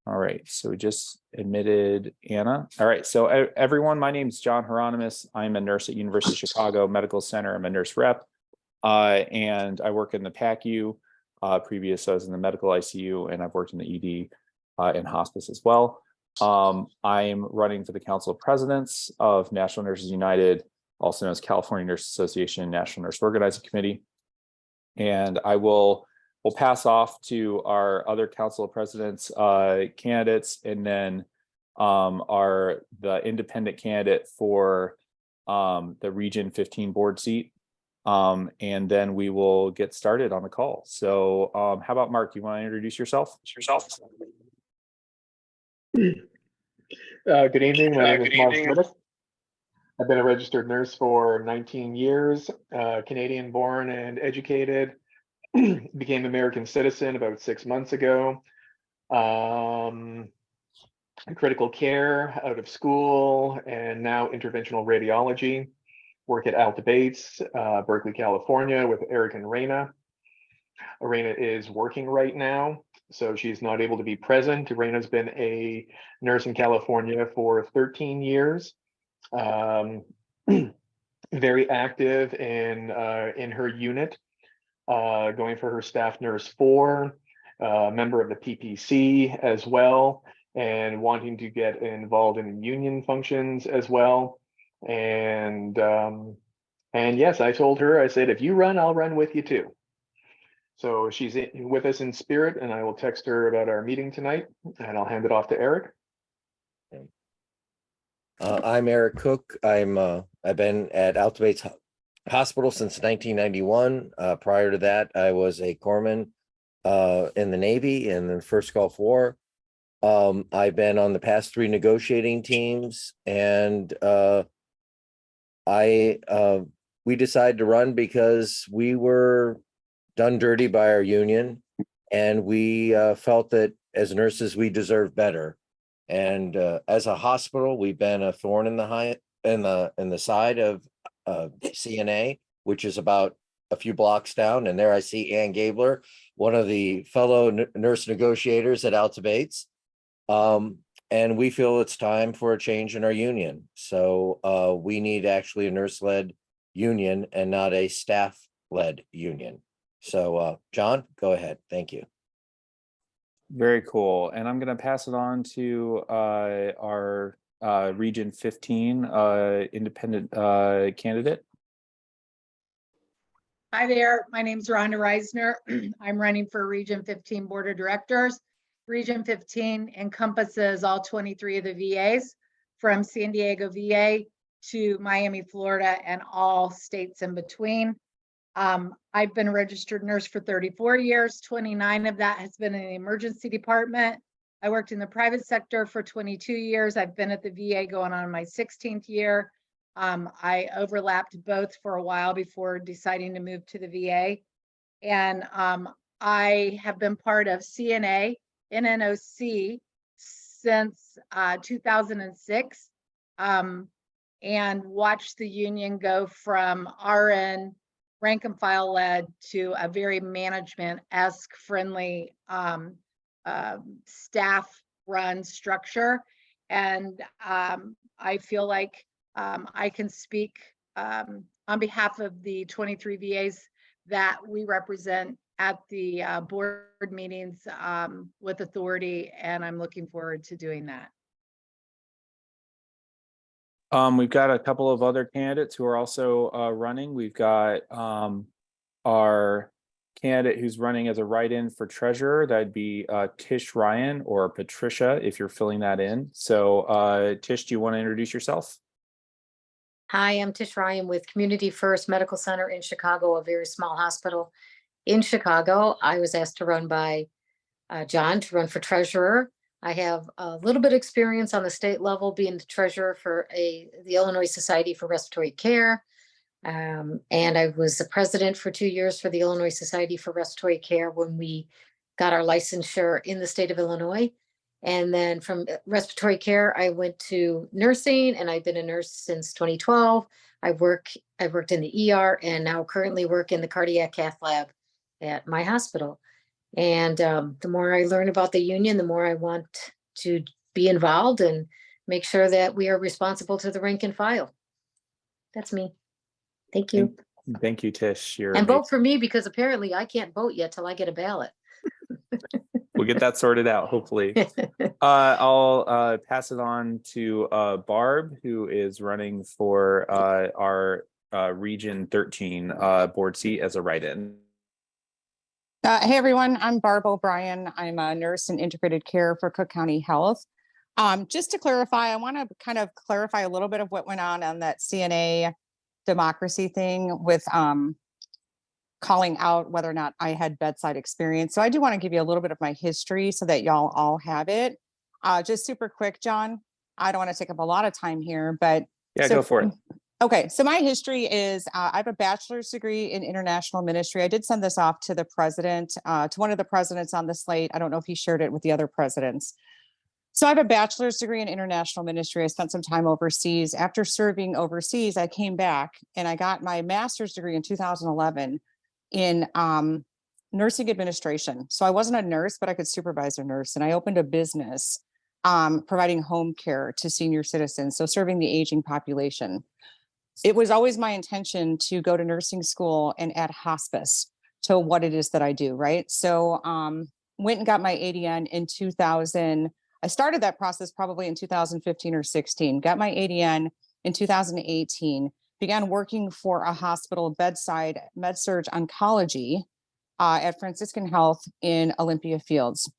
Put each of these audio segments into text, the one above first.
All right, so we just admitted Anna. All right, so everyone, my name is John Hieronymus. I'm a nurse at University of Chicago Medical Center. I'm a nurse rep, and I work in the PACU. Previous, I was in the medical ICU, and I've worked in the ED and hospice as well. I'm running for the Council of Presidents of National Nurses United, also known as California Nurse Association National Nurse Organizing Committee. And we'll pass off to our other Council of Presidents candidates, and then the independent candidate for the Region 15 board seat. And then we will get started on the call. So how about Mark, you want to introduce yourself? Good evening. My name is Mark Goodick. I've been a registered nurse for 19 years, Canadian born and educated. Became American citizen about 6 months ago. Critical care out of school, and now interventional radiology. Work at Alta Bates, Berkeley, California with Eric and Rhonda. Rhonda is working right now, so she's not able to be present. Rhonda's been a nurse in California for 13 years. Very active in her unit, going for her staff nurse 4, member of the PPC as well, and wanting to get involved in union functions as well. And yes, I told her, I said, if you run, I'll run with you too. So she's with us in spirit, and I will text her about our meeting tonight, and I'll hand it off to Eric. I'm Eric Koch. I've been at Alta Bates Hospital since 1991. Prior to that, I was a corpsman in the Navy in the first Gulf War. I've been on the past 3 negotiating teams, and we decided to run because we were done dirty by our union, and we felt that as nurses we deserve better. And as a hospital, we've been a thorn in the side of CNA, which is about a few blocks down. And there I see Ann Gabler, one of the fellow nurse negotiators at Alta Bates. And we feel it's time for a change in our union. So we need actually a nurse-led union and not a staff-led union. So John, go ahead. Thank you. Very cool. And I'm going to pass it on to our Region 15 independent candidate. Hi there. My name is Rhonda Risner. I'm running for Region 15 Board of Directors. Region 15 encompasses all 23 of the VAs, from San Diego VA to Miami, Florida, and all states in between. I've been a registered nurse for 34 years. 29 of that has been in the emergency department. I worked in the private sector for 22 years. I've been at the VA going on my 16th year. I overlapped both for a while before deciding to move to the VA. And I have been part of CNA, NNOC since 2006, and watched the union go from RN rank and file led to a very management-esque friendly staff run structure. And I feel like I can speak on behalf of the 23 VAs that we represent at the board meetings with authority, and I'm looking forward to doing that. We've got a couple of other candidates who are also running. We've got our candidate who's running as a write-in for treasurer. That'd be Tish Ryan, or Patricia, if you're filling that in. So Tish, do you want to introduce yourself? Hi, I'm Tish Ryan with Community First Medical Center in Chicago, a very small hospital in Chicago. I was asked to run by John to run for treasurer. I have a little bit of experience on the state level being the treasurer for the Illinois Society for Respiratory Care. And I was the president for 2 years for the Illinois Society for Respiratory Care when we got our licensure in the state of Illinois. And then from respiratory care, I went to nursing, and I've been a nurse since 2012. I've worked in the ER and now currently work in the cardiac cath lab at my hospital. And the more I learn about the union, the more I want to be involved and make sure that we are responsible to the rank and file. That's me. Thank you. Thank you, Tish. You're And amazing. vote for me because apparently I can't vote yet till I get a ballot. We'll get that sorted out, hopefully. I'll pass it on to Barb, who is running for our Region 13 board seat as a write-in. Hey everyone, I'm Barb O'Brien. I'm a nurse in integrated care for Cook County Health. Just to clarify, I want to kind of clarify a little bit of what went on that CNA democracy thing with calling out whether or not I had bedside experience. So I do want to give you a little bit of my history so that y'all all have it. Just super quick, John. I don't want to take up a lot of time here, but Yeah, go for it. Okay, so my history is I have a bachelor's degree in international ministry. I did send this off to the president, to one of the presidents on the slate. I don't know if he shared it with the other presidents. So I have a bachelor's degree in international ministry. I spent some time overseas. After serving overseas, I came back and I got my master's degree in 2011 in nursing administration. So I wasn't a nurse, but I could supervise a nurse. And I opened a business providing home care to senior citizens, so serving the aging population. It was always my intention to go to nursing school and add hospice to what it is that I do, right? So went and got my ADN in 2000. I started that process probably in 2015 or 16, got my ADN in 2018, began working for a hospital bedside med-surg oncology at Franciscan Health in Olympia Fields.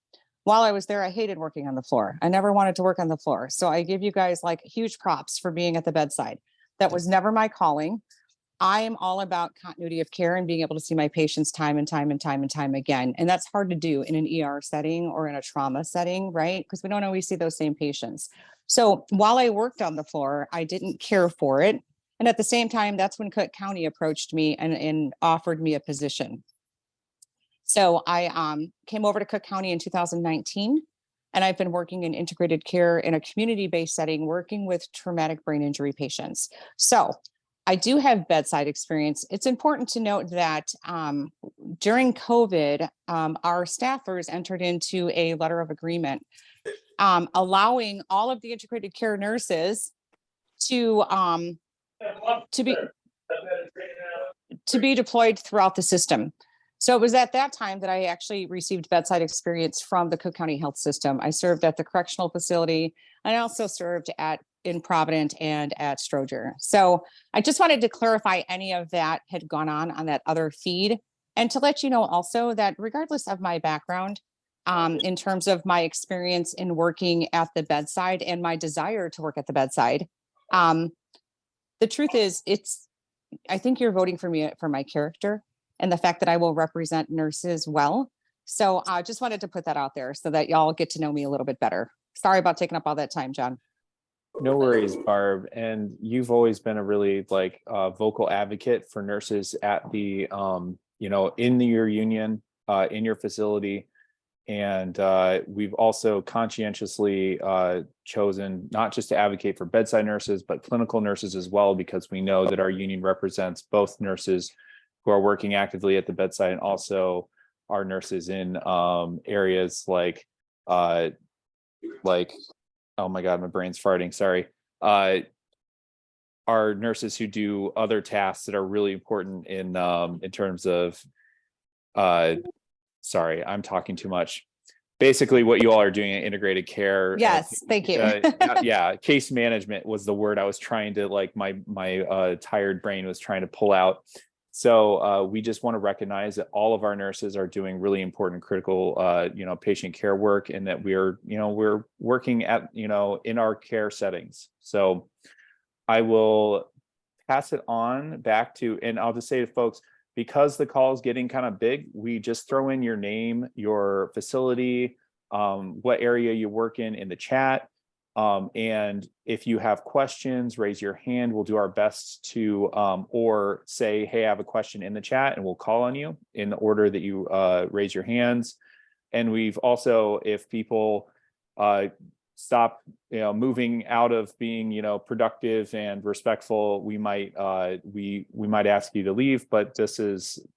While I was there, I hated working on the floor. I never wanted to work on the floor. So I give you guys like huge props for being at the bedside. That was never my calling. I am all about continuity of care and being able to see my patients time and time again. And that's hard to do in an ER setting or in a trauma setting, right? Because we don't always see those same patients. So while I worked on the floor, I didn't care for it. And at the same time, that's when Cook County approached me and offered me a position. So I came over to Cook County in 2019. And I've been working in integrated care in a community-based setting, working with traumatic brain injury patients. So I do have bedside experience. It's important to note that during COVID, our staffers entered into a letter of agreement allowing all of the integrated care nurses to be deployed throughout the system. So it was at that time that I actually received bedside experience from the Cook County Health System. I served at the correctional facility. And I also served in Provident and at Stroger. So I just wanted to clarify any of that had gone on that other feed. And to let you know also that regardless of my background, in terms of my experience in working at the bedside and my desire to work at the bedside, the truth is I think you're voting for me for my character and the fact that I will represent nurses well. So I just wanted to put that out there so that y'all get to know me a little bit better. Sorry about taking up all that time, John. No worries, Barb. And you've always been a really vocal advocate for nurses at the, in your union, in your facility. And we've also conscientiously chosen not just to advocate for bedside nurses, but clinical nurses as well, because we know that our union represents both nurses who are working actively at the bedside and also our nurses in areas like, oh my God, my brain's farting, sorry. Our nurses who do other tasks that are really important in terms of, sorry, I'm talking too much. Basically what you all are doing in integrated care. Yes, thank you. Yeah, case management was the word I was trying to my tired brain was trying to pull out. So we just want to recognize that all of our nurses are doing really important, critical, patient care work, and that we're working at, in our care settings. So I will pass it on back to, and I'll just say to folks, because the call is getting kind of big, we just throw in your name, your facility, what area you work in the chat. And if you have questions, raise your hand. We'll do our best to, or say, hey, I have a question in the chat, and we'll call on you in the order that you raise your hands. And we've also, if people stop, moving out of being, productive and respectful, we might we might ask you to leave. But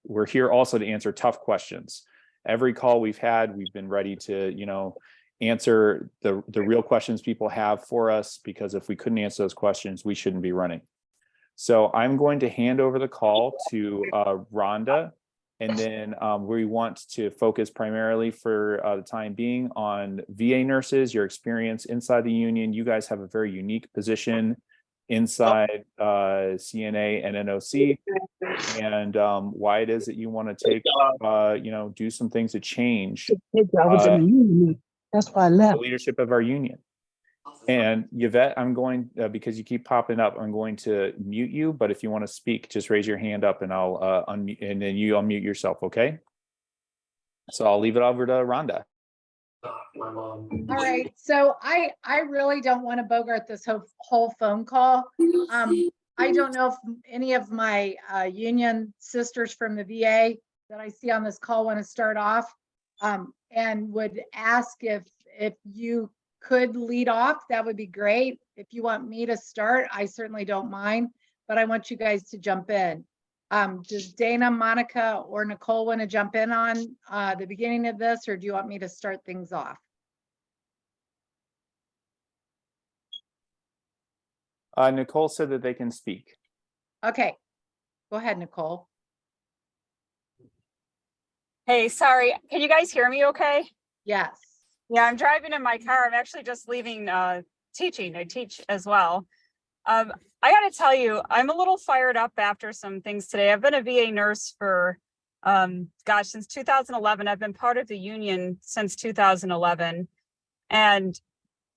we're here also to answer tough questions. Every call we've had, we've been ready to, answer the real questions people have for us, because if we couldn't answer those questions, we shouldn't be running. So I'm going to hand over the call to Rhonda, and then we want to focus primarily for the time being on VA nurses, your experience inside the union. You guys have a very unique position inside CNA and NOC, and why it is that you want to take, do some things to change I was in the union. That's why I the left. leadership of our union. And Yvette, I'm going, because you keep popping up, I'm going to mute you, but if you want to speak, just raise your hand up and I'll unmute, and then you unmute yourself, okay? So I'll leave it over to Rhonda. All right, so I really don't want to bogart this whole phone call. I don't know if any of my union sisters from the VA that I see on this call want to start off, and would ask if you could lead off. That would be great. If you want me to start, I certainly don't mind, but I want you guys to jump in. Does Dana, Monica, or Nicole want to jump in on the beginning of this, or do you want me to start things off? Nicole said that they can speak. Okay, go ahead, Nicole. Hey, sorry. Can you guys hear me okay? Yes. Yeah, I'm driving in my car. I'm actually just leaving teaching. I teach as well. I got to tell you, I'm a little fired up after some things today. I've been a VA nurse for, since 2011. I've been part of the union since 2011. And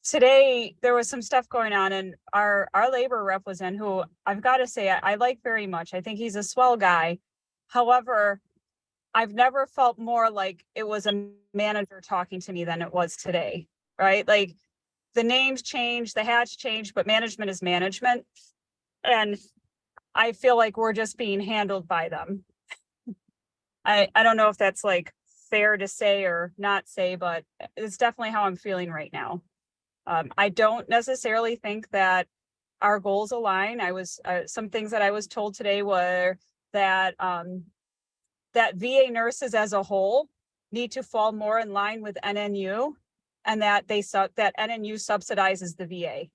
today there was some stuff going on, and our labor rep was in, who I've got to say I like very much. I think he's a swell guy. However, I've never felt more like it was a manager talking to me than it was today, right? Like, the names changed, the hats changed, but management is management. And I feel like we're just being handled by them. I don't know if that's like fair to say or not say, but it's definitely how I'm feeling right now. I don't necessarily think that our goals align. Some things that I was told today were that that VA nurses as a whole need to fall more in line with NNU, and that that NNU subsidizes the VA.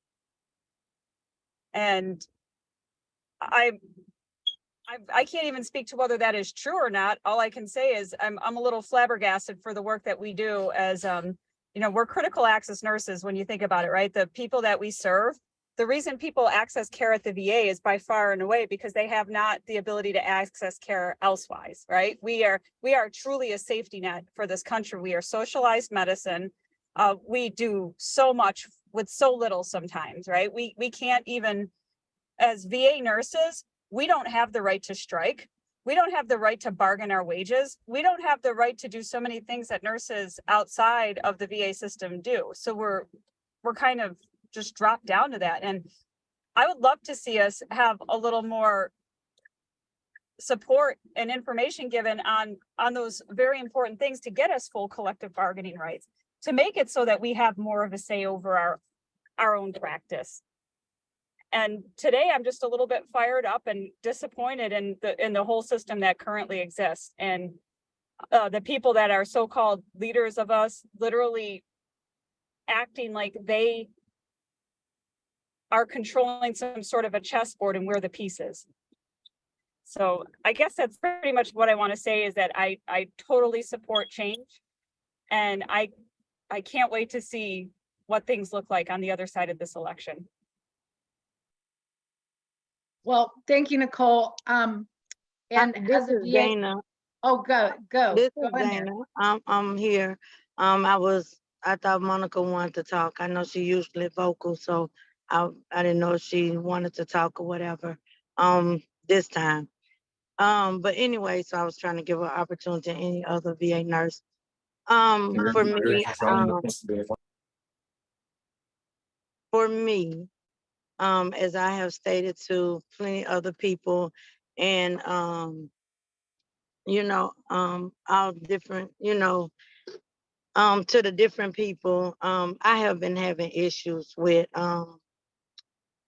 And I can't even speak to whether that is true or not. All I can say is I'm a little flabbergasted for the work that we do as, we're critical access nurses when you think about it, right? The people that we serve, the reason people access care at the VA is by far and away because they have not the ability to access care elsewise, right? We are truly a safety net for this country. We are socialized medicine. We do so much with so little sometimes, right? We can't even, as VA nurses, we don't have the right to strike. We don't have the right to bargain our wages. We don't have the right to do so many things that nurses outside of the VA system do. So we're kind of just dropped down to that. And I would love to see us have a little more support and information given on those very important things to get us full collective bargaining rights, to make it so that we have more of a say over our own practice. And today I'm just a little bit fired up and disappointed in the whole system that currently exists. And the people that are so-called leaders of us literally acting like they are controlling some sort of a chessboard and we're the pieces. So I guess that's pretty much what I want to say, is that I totally support change. And I can't wait to see what things look like on the other side of this election. Well, thank you, Nicole. And This as a is VA, Dana. oh, go. This Go is in there. Dana. I'm here. I thought Monica wanted to talk. I know she usually vocal, so I didn't know if she wanted to talk or whatever. This time. But anyway, so I was trying to give her opportunity to any other VA nurse. For me, as I have stated to plenty other people, and all different, to the different people, I have been having issues with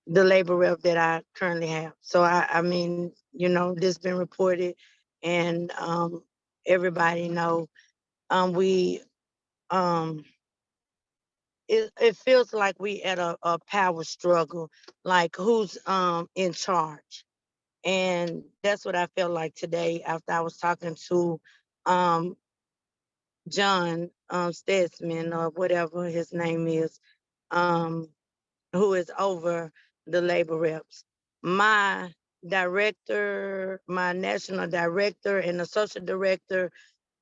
the labor rep that I currently have. So I mean, this been reported, and everybody know we it feels like we at a power struggle, like who's in charge. And that's what I felt like today after I was talking to um John Stedsman or whatever his name is, um, who is over the labor reps. My director, my national director and associate director,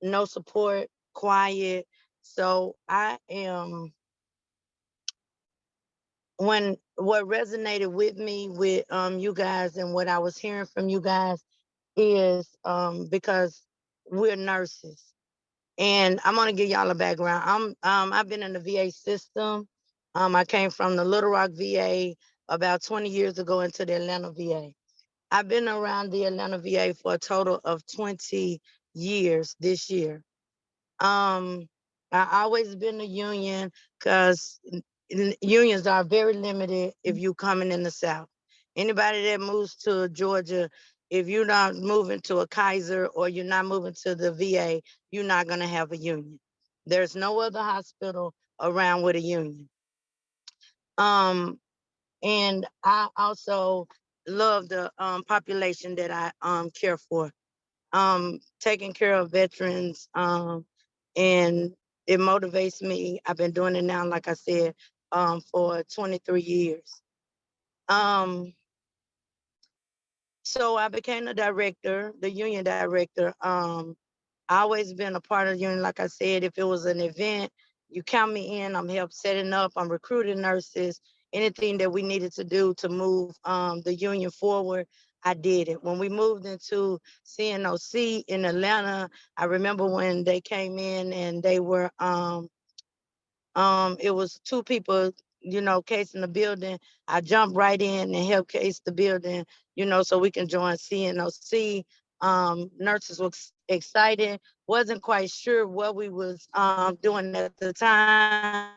no support, quiet. So I am, when what resonated with me with you guys and what I was hearing from you guys is because we're nurses. And I'm gonna give y'all a background. I've been in the VA system. I came from the Little Rock VA about 20 years ago into the Atlanta VA. I've been around the Atlanta VA for a total of 20 years this year. I always been a union because unions are very limited if you coming in the South. Anybody that moves to Georgia, if you're not moving to a Kaiser or you're not moving to the VA, you're not gonna have a union. There's no other hospital around with a union. And I also love the population that I care for. Taking care of veterans, and it motivates me. I've been doing it now, like I said, for 23 years. So I became the director, the union director. I always been a part of the union. Like I said, if it was an event, you count me in. I'm help setting up. I'm recruiting nurses. Anything that we needed to do to move the union forward, I did it. When we moved into CNOC in Atlanta, I remember when they came in and they were it was two people, casing the building. I jumped right in and helped case the building, so we can join CNOC. Nurses were excited, wasn't quite sure what we was doing at the time.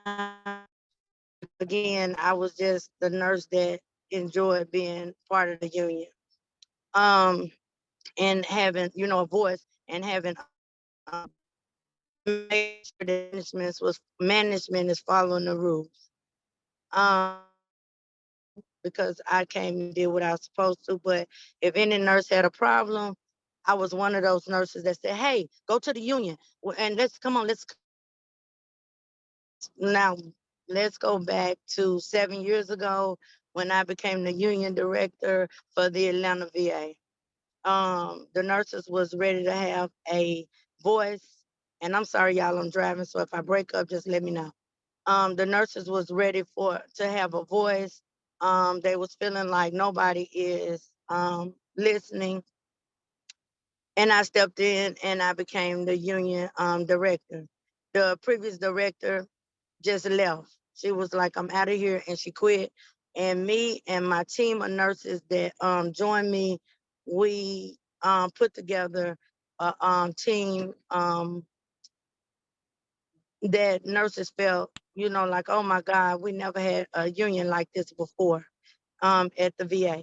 Again, I was just the nurse that enjoyed being part of the union. And having, a voice and having make sure that management is following the rules. Because I came and did what I was supposed to. But if any nurse had a problem, I was one of those nurses that said, "Hey, go to the union and let's now let's go back to 7 years ago when I became the union director for the Atlanta VA. The nurses was ready to have a voice, and I'm sorry, y'all, I'm driving, so if I break up, just let me know. The nurses was ready to have a voice. They was feeling like nobody is listening. And I stepped in and I became the union director. The previous director just left. She was like, I'm out of here, and she quit. And me and my team of nurses that joined me, we put together a team that nurses felt, like, oh my God, we never had a union like this before at the VA.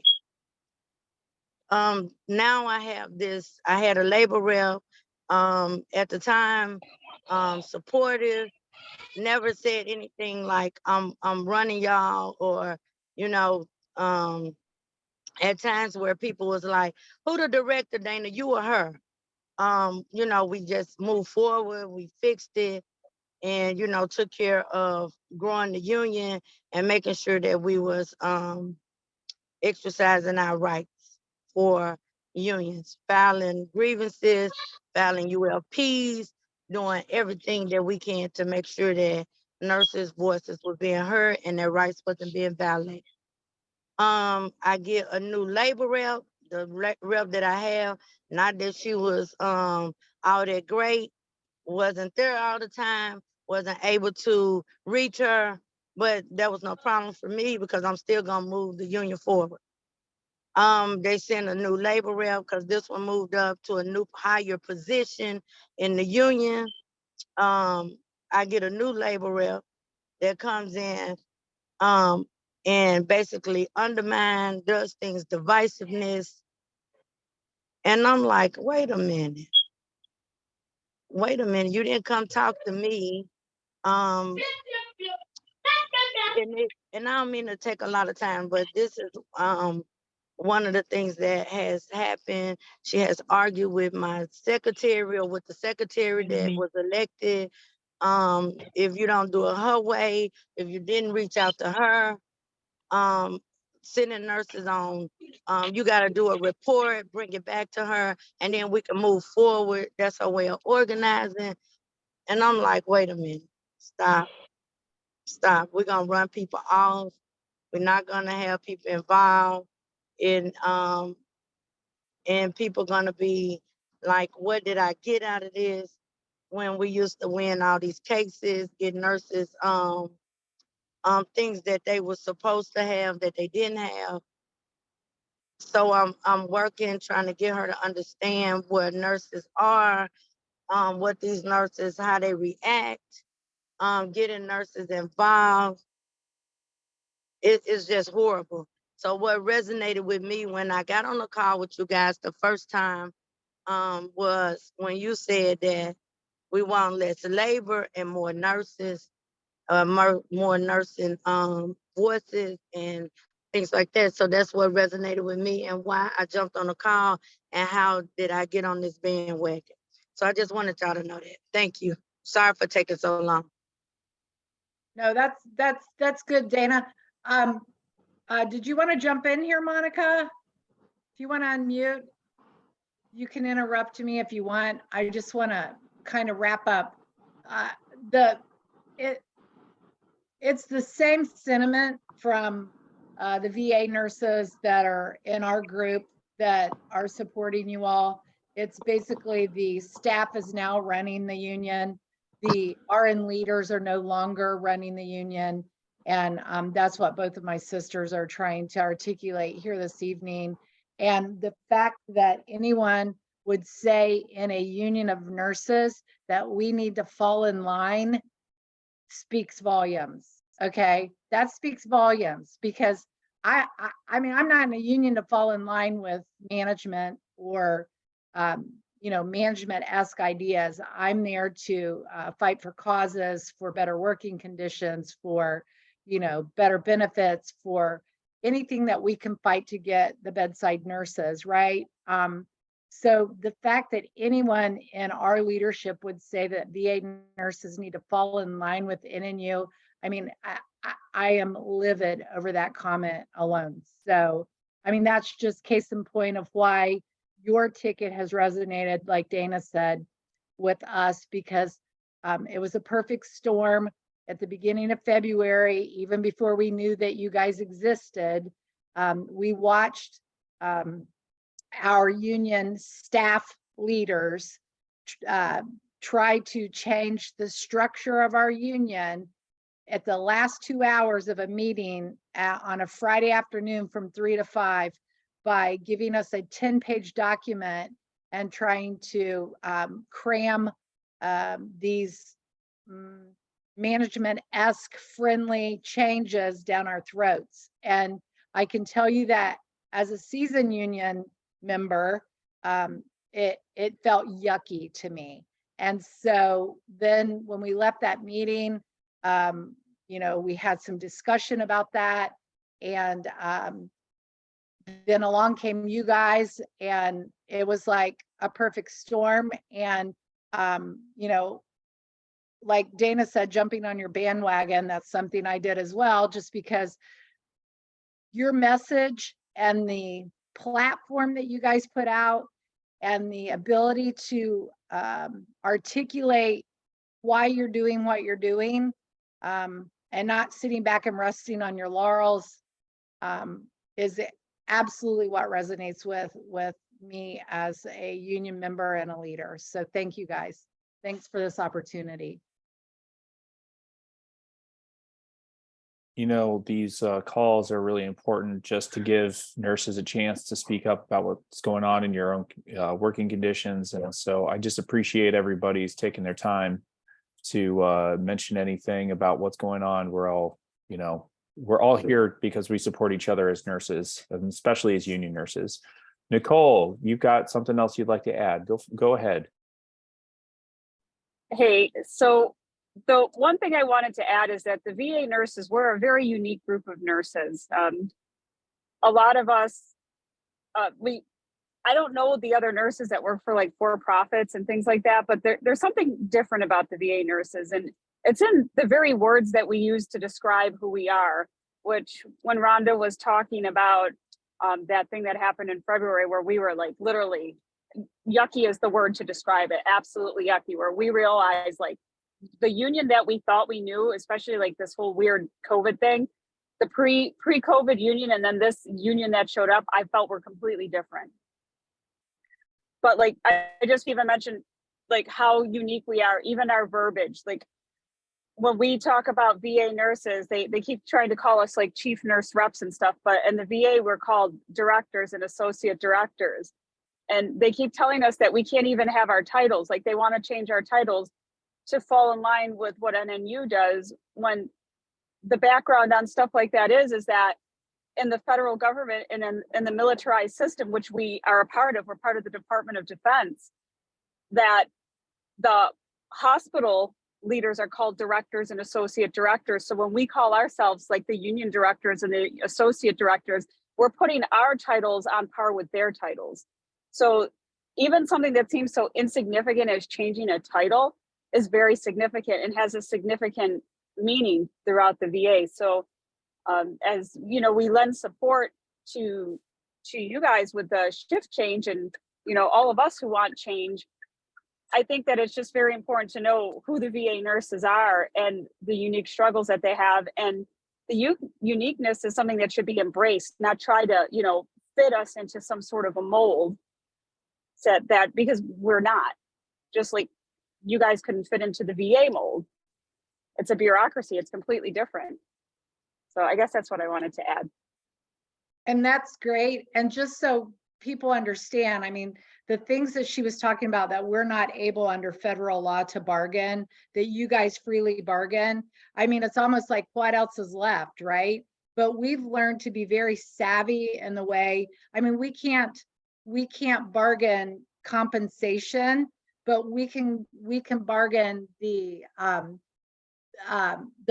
Now I had a labor rep at the time, supportive, never said anything like I'm running y'all, or, at times where people was like, who the director, Dana, you or her? We just moved forward, we fixed it, and took care of growing the union and making sure that we was exercising our rights for unions, filing grievances, filing ULPs, doing everything that we can to make sure that nurses' voices were being heard and their rights wasn't being violated. I get a new labor rep, the rep that I have, not that she was all that great, wasn't there all the time, wasn't able to reach her, but that was no problem for me because I'm still gonna move the union forward. They sent a new labor rep because this one moved up to a new higher position in the union. I get a new labor rep that comes in and basically does things, divisiveness. And I'm like, wait a minute, you didn't come talk to me. and I don't mean to take a lot of time, but this is one of the things that has happened. She has argued with my secretary or with the secretary that was elected. If you don't do it her way, if you didn't reach out to her, sending nurses on, you got to do a report, bring it back to her, and then we can move forward. That's her way of organizing. And I'm like, wait a minute, stop. We're gonna run people off. We're not gonna have people involved in and people gonna be like, what did I get out of this? When we used to win all these cases, get nurses things that they were supposed to have that they didn't have. So I'm working, trying to get her to understand what nurses are, what these nurses, how they react, getting nurses involved. It's just horrible. So what resonated with me when I got on the call with you guys the first time was when you said that we want less labor and more nurses, more nursing voices and things like that. So that's what resonated with me and why I jumped on the call and how did I get on this bandwagon. So I just wanted y'all to know that. Thank you. Sorry for taking so long. No, that's good, Dana. Did you want to jump in here, Monica? If you want to unmute, you can interrupt me if you want. I just want to kind of wrap up. It's the same sentiment from the VA nurses that are in our group that are supporting you all. It's basically the staff is now running the union. The RN leaders are no longer running the union. And that's what both of my sisters are trying to articulate here this evening. And the fact that anyone would say in a union of nurses that we need to fall in line speaks volumes. Okay, that speaks volumes because I mean, I'm not in a union to fall in line with management or management-esque ideas. I'm there to fight for causes, for better working conditions, for better benefits, for anything that we can fight to get the bedside nurses, right? So the fact that anyone in our leadership would say that VA nurses need to fall in line with NNU, I mean, I am livid over that comment alone. So, I mean, that's just case in point of why your ticket has resonated, like Dana said, with us, because it was a perfect storm at the beginning of February, even before we knew that you guys existed. We watched our union staff leaders try to change the structure of our union at the last 2 hours of a meeting on a Friday afternoon from 3 to 5 by giving us a 10-page document and trying to cram these management-esque friendly changes down our throats. And I can tell you that as a seasoned union member, it felt yucky to me. And so then when we left that meeting, we had some discussion about that. And then along came you guys, and it was like a perfect storm. And, like Dana said, jumping on your bandwagon, that's something I did as well, just because your message and the platform that you guys put out and the ability to articulate why you're doing what you're doing and not sitting back and resting on your laurels is absolutely what resonates with me as a union member and a leader. So thank you guys. Thanks for this opportunity. These calls are really important just to give nurses a chance to speak up about what's going on in your own working conditions. And so I just appreciate everybody's taking their time to mention anything about what's going on. We're all here because we support each other as nurses, and especially as union nurses. Nicole, you've got something else you'd like to add. Go ahead. Hey, so the one thing I wanted to add is that the VA nurses, we're a very unique group of nurses. A lot of us, I don't know the other nurses that work for like for-profits and things like that, but there's something different about the VA nurses. And it's in the very words that we use to describe who we are, which when Rhonda was talking about that thing that happened in February, where we were like, literally, yucky is the word to describe it, absolutely yucky, where we realized like the union that we thought we knew, especially like this whole weird COVID thing, the pre-COVID union, and then this union that showed up, I felt were completely different. But like, I just even mentioned like how unique we are, even our verbiage. Like when we talk about VA nurses, they keep trying to call us like chief nurse reps and stuff, but in the VA, we're called directors and associate directors. And they keep telling us that we can't even have our titles. Like they want to change our titles to fall in line with what NNU does, when the background on stuff like that is that in the federal government and in the militarized system, which we are a part of, we're part of the Department of Defense, that the hospital leaders are called directors and associate directors. So when we call ourselves like the union directors and the associate directors, we're putting our titles on par with their titles. So even something that seems so insignificant as changing a title is very significant and has a significant meaning throughout the VA. So as you know, we lend support to you guys with the shift change, and you know, all of us who want change. I think that it's just very important to know who the VA nurses are and the unique struggles that they have, and the uniqueness is something that should be embraced, not try to, you know, fit us into some sort of a mold set that, because we're not. Just like you guys couldn't fit into the VA mold. It's a bureaucracy, it's completely different. So I guess that's what I wanted to add. And that's great. And just so people understand, I mean, the things that she was talking about that we're not able under federal law to bargain, that you guys freely bargain. I mean, it's almost like what else is left, right? But we've learned to be very savvy in the way, I mean, we can't bargain compensation, but we can bargain the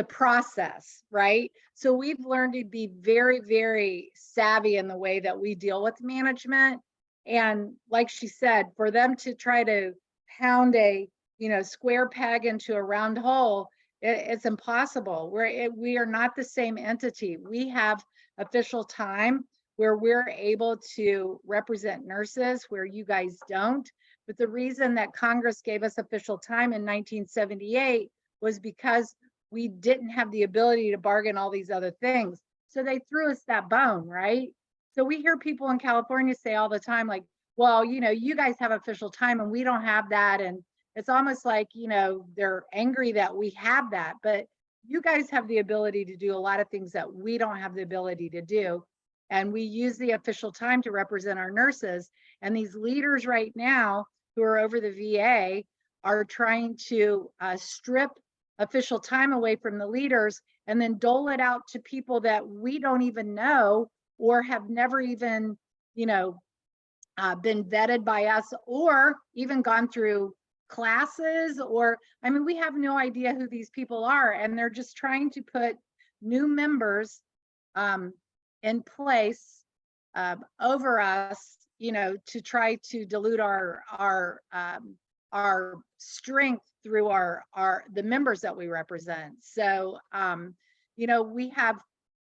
process, right? So we've learned to be very, very savvy in the way that we deal with management. And like she said, for them to try to pound a, you know, square peg into a round hole, it's impossible. We are not the same entity. We have official time where we're able to represent nurses where you guys don't. But the reason that Congress gave us official time in 1978 was because we didn't have the ability to bargain all these other things. So they threw us that bone, right? So we hear people in California say all the time, like, well, you know, you guys have official time and we don't have that. And it's almost like, you know, they're angry that we have that, but you guys have the ability to do a lot of things that we don't have the ability to do. And we use the official time to represent our nurses. And these leaders right now who are over the VA are trying to strip official time away from the leaders and then dole it out to people that we don't even know or have never even, you know, been vetted by us or even gone through classes, or, I mean, we have no idea who these people are, and they're just trying to put new members in place over us, you know, to try to dilute our strength through the members that we represent. So, you know, we have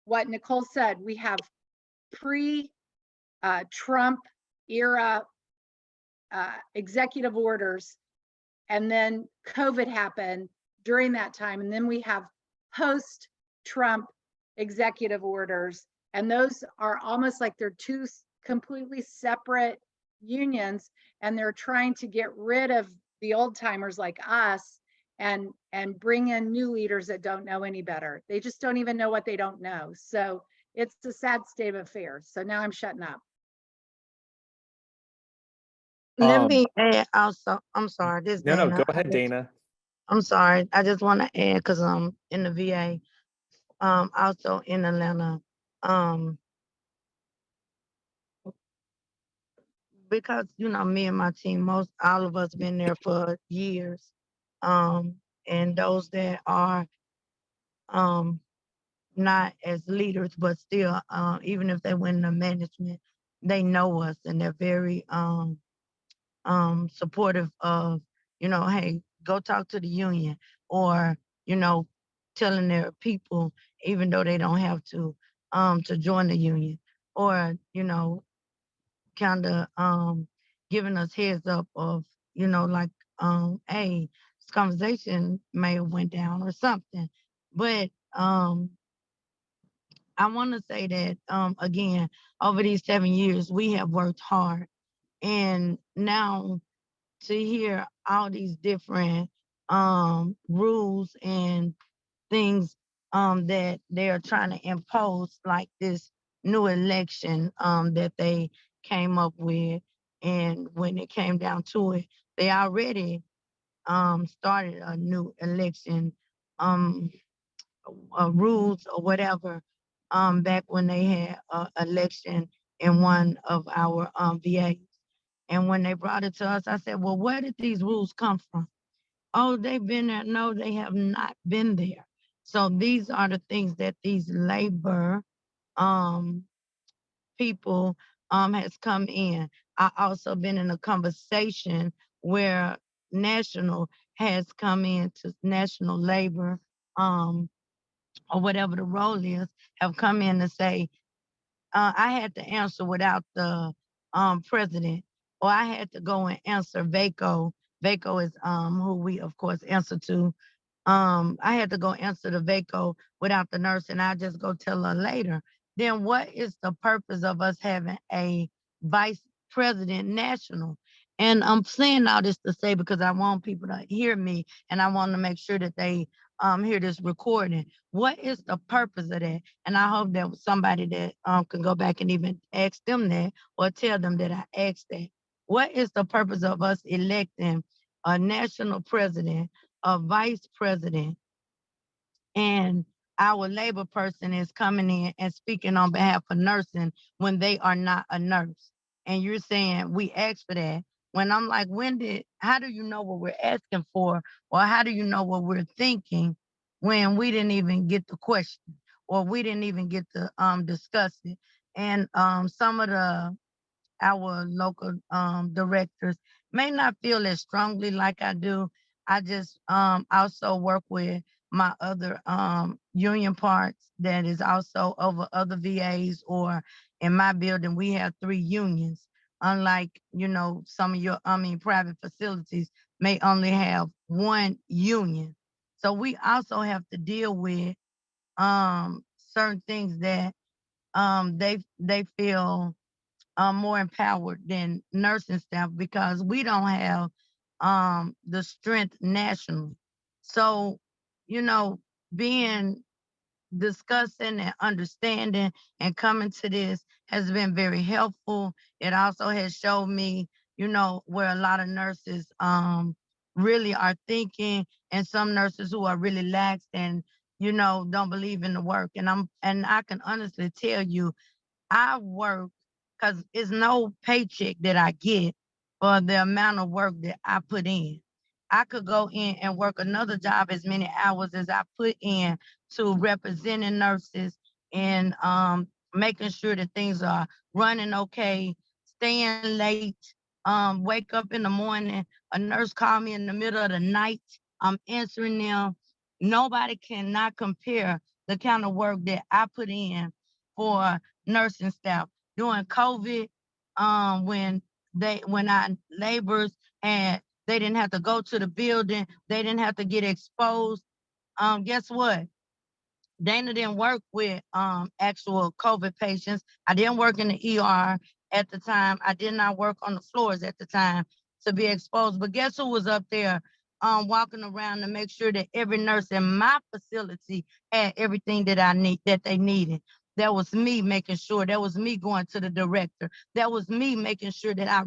what Nicole said, we have pre-Trump era executive orders, and then COVID happened during that time. And then we have post-Trump executive orders, and those are almost like they're two completely separate unions, and they're trying to get rid of the old timers like us and bring in new leaders that don't know any better. They just don't even know what they don't know. So it's a sad state of affairs. So now I'm shutting up. Let me add also, I'm sorry, this No, Dana. go ahead, Dana. I'm sorry, I just want to add, because I'm in the VA, also in Atlanta. Because, you know, me and my team, all of us been there for years. And and those that are not as leaders, but still, even if they went into management, they know us and they're very supportive of, hey, go talk to the union, or, telling their people, even though they don't have to join the union, or, kind of giving us heads up of, like, hey, this conversation may have went down or something. But I want to say that, again, over these 7 years, we have worked hard. And now to hear all these different rules and things that they are trying to impose, like this new election that they came up with. And when it came down to it, they already started a new election rules or whatever back when they had an election in one of our VAs. And when they brought it to us, I said, well, where did these rules come from? Oh, they've been there. No, they have not been there. So these are the things that these labor people has come in. I also been in a conversation where national has come in to national labor or whatever the role is, have come in to say, I had to answer without the president, or I had to go and answer VACO. VACO is who we of course answer to. I had to go answer the VACO without the nurse, and I just go tell her later. Then what is the purpose of us having a vice president national? And I'm saying all this to say, because I want people to hear me, and I want to make sure that they hear this recording. What is the purpose of that? And I hope that somebody that can go back and even ask them that, or tell them that I asked that. What is the purpose of us electing a national president, a vice president, and our labor person is coming in and speaking on behalf of nursing when they are not a nurse? And you're saying we asked for that. When I'm like, how do you know what we're asking for? Or how do you know what we're thinking when we didn't even get the question, or we didn't even get to discuss it? And some of our local directors may not feel as strongly like I do. I just also work with my other union parts that is also over other VAs, or in my building, we have 3 unions. Unlike, some of your, private facilities may only have 1 union. So we also have to deal with certain things that they feel more empowered than nursing staff, because we don't have the strength nationally. So, being discussing and understanding and coming to this has been very helpful. It also has showed me, where a lot of nurses really are thinking, and some nurses who are really lax and, don't believe in the work. And I can honestly tell you, I work, because it's no paycheck that I get for the amount of work that I put in. I could go in and work another job as many hours as I put in to representing nurses and making sure that things are running okay, staying late, wake up in the morning, a nurse call me in the middle of the night, I'm answering them. Nobody cannot compare the kind of work that I put in for nursing staff during COVID. When our laborers and they didn't have to go to the building, they didn't have to get exposed. Guess what? Dana didn't work with actual COVID patients. I didn't work in the ER at the time. I did not work on the floors at the time to be exposed. But guess who was up there walking around to make sure that every nurse in my facility had everything that they needed? That was me making sure. That was me going to the director. That was me making sure that I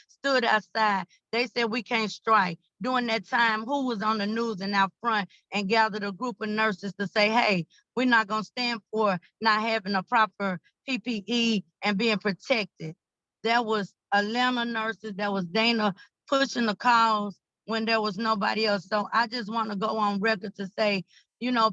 stood outside. They said we can't strike. During that time, who was on the news and out front and gathered a group of nurses to say, hey, we're not going to stand for not having a proper PPE and being protected? That was Atlanta nurses. That was Dana pushing the calls when there was nobody else. So I just want to go on record to say,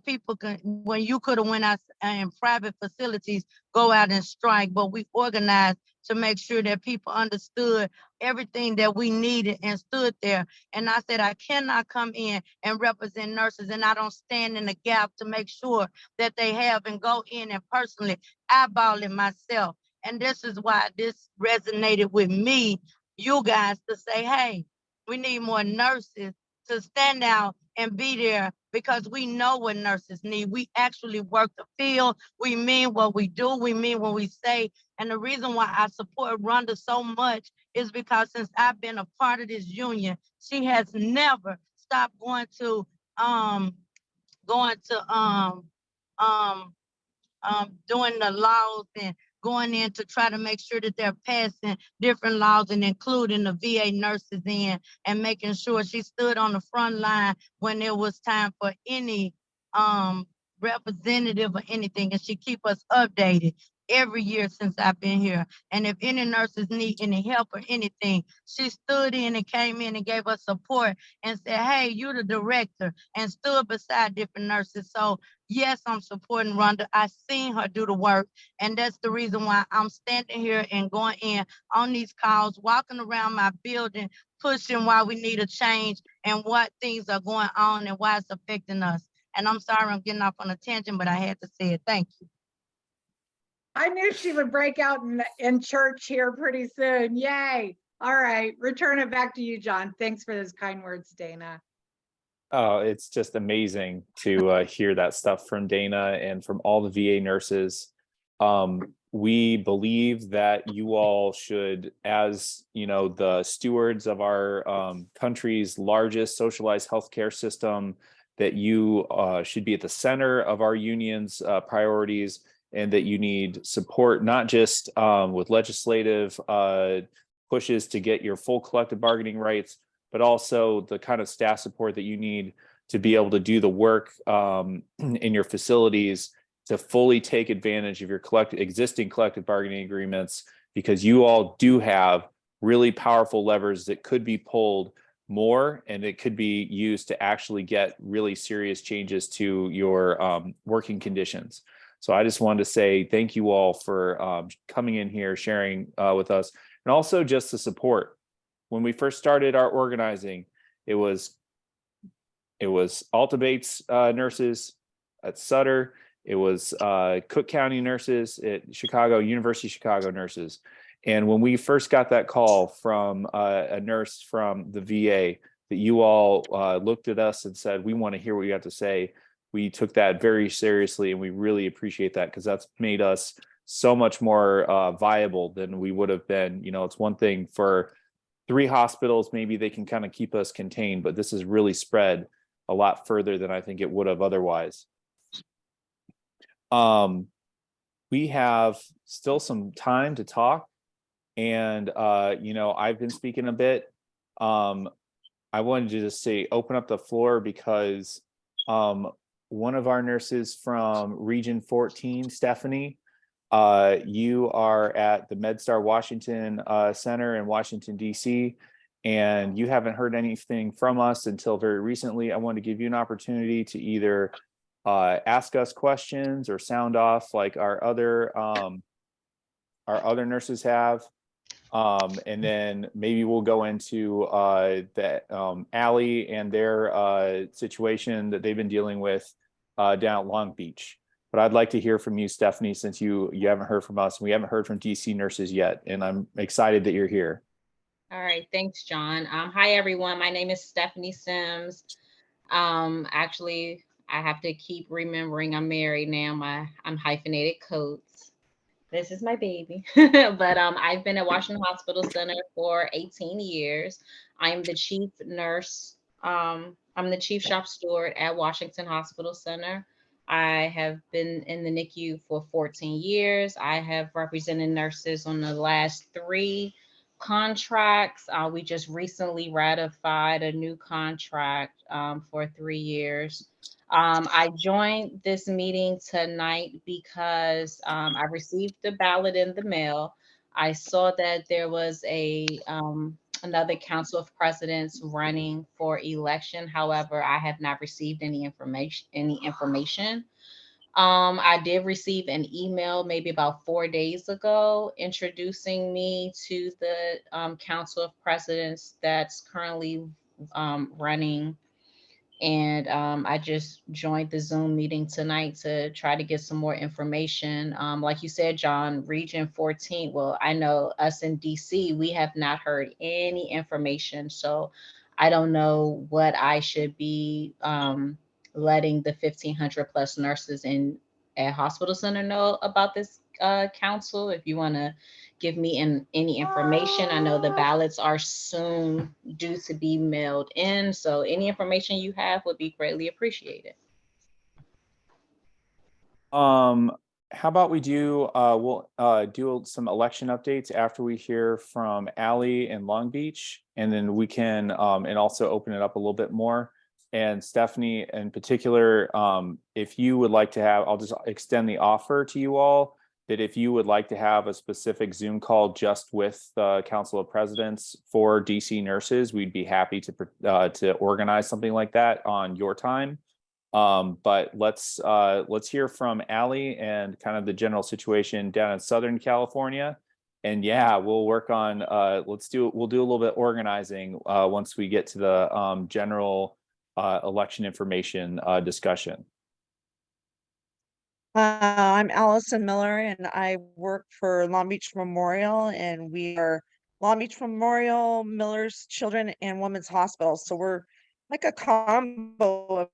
people can, when you could have went out in private facilities, go out and strike, but we organized to make sure that people understood everything that we needed and stood there. And I said, I cannot come in and represent nurses and I don't stand in the gap to make sure that they have and go in and personally eyeball it myself. And this is why this resonated with me, you guys, to say, hey, we need more nurses to stand out and be there because we know what nurses need. We actually work the field. We mean what we do. We mean what we say. And the reason why I support Rhonda so much is because since I've been a part of this union, she has never stopped going to doing the laws and going in to try to make sure that they're passing different laws and including the VA nurses in and making sure she stood on the front line when it was time for any representative or anything, and she keep us updated every year since I've been here. And if any nurses need any help or anything, she stood in and came in and gave us support and said, hey, you're the director, and stood beside different nurses. So yes, I'm supporting Rhonda. I seen her do the work, and that's the reason why I'm standing here and going in on these calls, walking around my building, pushing why we need a change and what things are going on and why it's affecting us. And I'm sorry I'm getting off on a tangent, but I had to say it. Thank you. I knew she would break out in church here pretty soon. Yay. All right, return it back to you, John. Thanks for those kind words, Dana. Oh, it's just amazing to hear that stuff from Dana and from all the VA nurses. We believe that you all should, as the stewards of our country's largest socialized healthcare system, that you should be at the center of our union's priorities, and that you need support, not just with legislative pushes to get your full collective bargaining rights, but also the kind of staff support that you need to be able to do the work in your facilities to fully take advantage of your existing collective bargaining agreements, because you all do have really powerful levers that could be pulled more, and it could be used to actually get really serious changes to your working conditions. So I just wanted to say thank you all for coming in here, sharing with us, and also just the support. When we first started our organizing, it was Alta Bates nurses at Sutter. It was Cook County nurses at Chicago, University of Chicago nurses. And when we first got that call from a nurse from the VA that you all looked at us and said, we want to hear what you have to say, we took that very seriously, and we really appreciate that, because that's made us so much more viable than we would have been. It's one thing for 3 hospitals, maybe they can kind of keep us contained, but this has really spread a lot further than I think it would have otherwise. We have still some time to talk, and I've been speaking a bit. I wanted to just say, open up the floor, because one of our nurses from Region 14, Stephanie, you are at the MedStar Washington Center in Washington, D.C., and you haven't heard anything from us until very recently. I want to give you an opportunity to either ask us questions or sound off like our other nurses have. And then maybe we'll go into Allie and their situation that they've been dealing with down at Long Beach. But I'd like to hear from you, Stephanie, since you haven't heard from us. We haven't heard from DC nurses yet, and I'm excited that you're here. All right, thanks, John. Hi, everyone. My name is Stephanie Sims. Actually, I have to keep remembering I'm married now. I'm hyphenated coats. This is my baby. But I've been at Washington Hospital Center for 18 years. I'm the chief nurse. I'm the chief shop steward at Washington Hospital Center. I have been in the NICU for 14 years. I have represented nurses on the last 3 contracts. We just recently ratified a new contract for 3 years. I joined this meeting tonight because I received the ballot in the mail. I saw that there was a another council of presidents running for election. However, I have not received any information. I did receive an email maybe about 4 days ago introducing me to the council of presidents that's currently running. And I just joined the Zoom meeting tonight to try to get some more information. Like you said, John, Region 14, well, I know us in DC, we have not heard any information. So I don't know what I should be letting the 1,500 plus nurses in at Hospital Center know about this council. If you want to give me any information, I know the ballots are soon due to be mailed in. So any information you have would be greatly appreciated. How about we do, we'll do some election updates after we hear from Allie in Long Beach, and then we can, and also open it up a little bit more. And Stephanie in particular, if you would like to have, I'll just extend the offer to you all, that if you would like to have a specific Zoom call just with the Council of Presidents for DC nurses, we'd be happy to organize something like that on your time. But let's hear from Allie and kind of the general situation down in Southern California. And yeah, we'll work on, we'll do a little bit organizing once we get to the general election information discussion. I'm Allison Miller, and I work for Long Beach Memorial, and we are Long Beach Memorial, Miller's Children and Women's Hospital. So we're like a combo of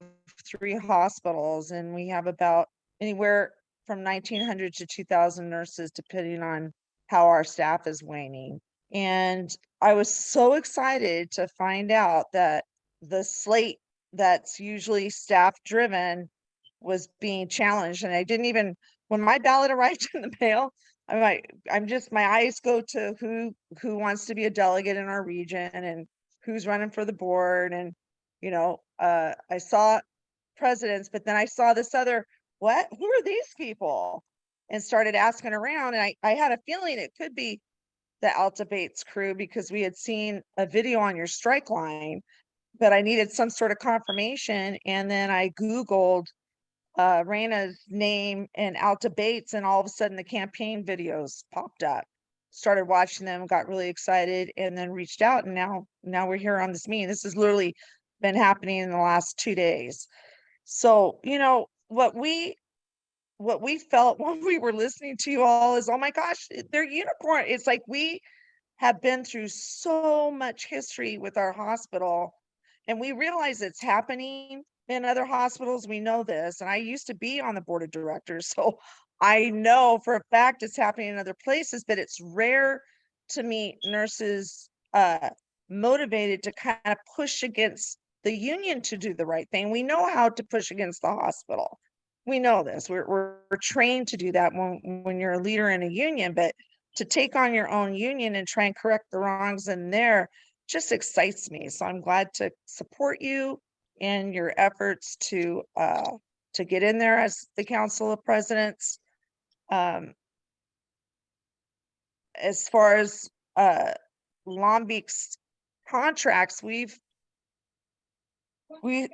3 hospitals, and we have about anywhere from 1,900 to 2,000 nurses, depending on how our staff is waning. And I was so excited to find out that the slate that's usually staff driven was being challenged. And I didn't even, when my ballot arrived in the mail, my eyes go to who wants to be a delegate in our region and who's running for the board. And, you know, I saw presidents, but then I saw this other, who are these people? And started asking around. And I had a feeling it could be the Alta Bates crew, because we had seen a video on your strike line, but I needed some sort of confirmation. And then I Googled Raina's name and Alta Bates, and all of a sudden the campaign videos popped up. Started watching them, got really excited, and then reached out. And now we're here on this meeting. This has literally been happening in the last 2 days. So, you know, what we felt when we were listening to you all is, oh my gosh, they're unicorn. It's like we have been through so much history with our hospital, and we realize it's happening in other hospitals. We know this, and I used to be on the board of directors, so I know for a fact it's happening in other places, but it's rare to meet nurses motivated to kind of push against the union to do the right thing. We know how to push against the hospital. We know this. We're trained to do that when you're a leader in a union, but to take on your own union and try and correct the wrongs in there just excites me. So I'm glad to support you in your efforts to get in there as the Council of Presidents. As far as Long Beach's contracts,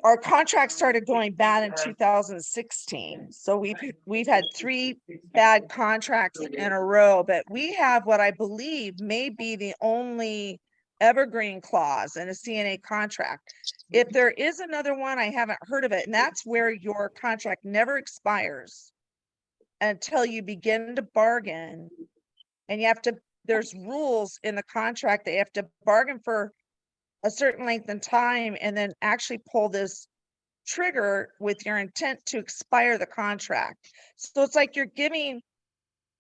our contract started going bad in 2016. So we've had 3 bad contracts in a row, but we have what I believe may be the only evergreen clause in a CNA contract. If there is another one, I haven't heard of it. And that's where your contract never expires until you begin to bargain. And there's rules in the contract that you have to bargain for a certain length in time and then actually pull this trigger with your intent to expire the contract. So it's like you're giving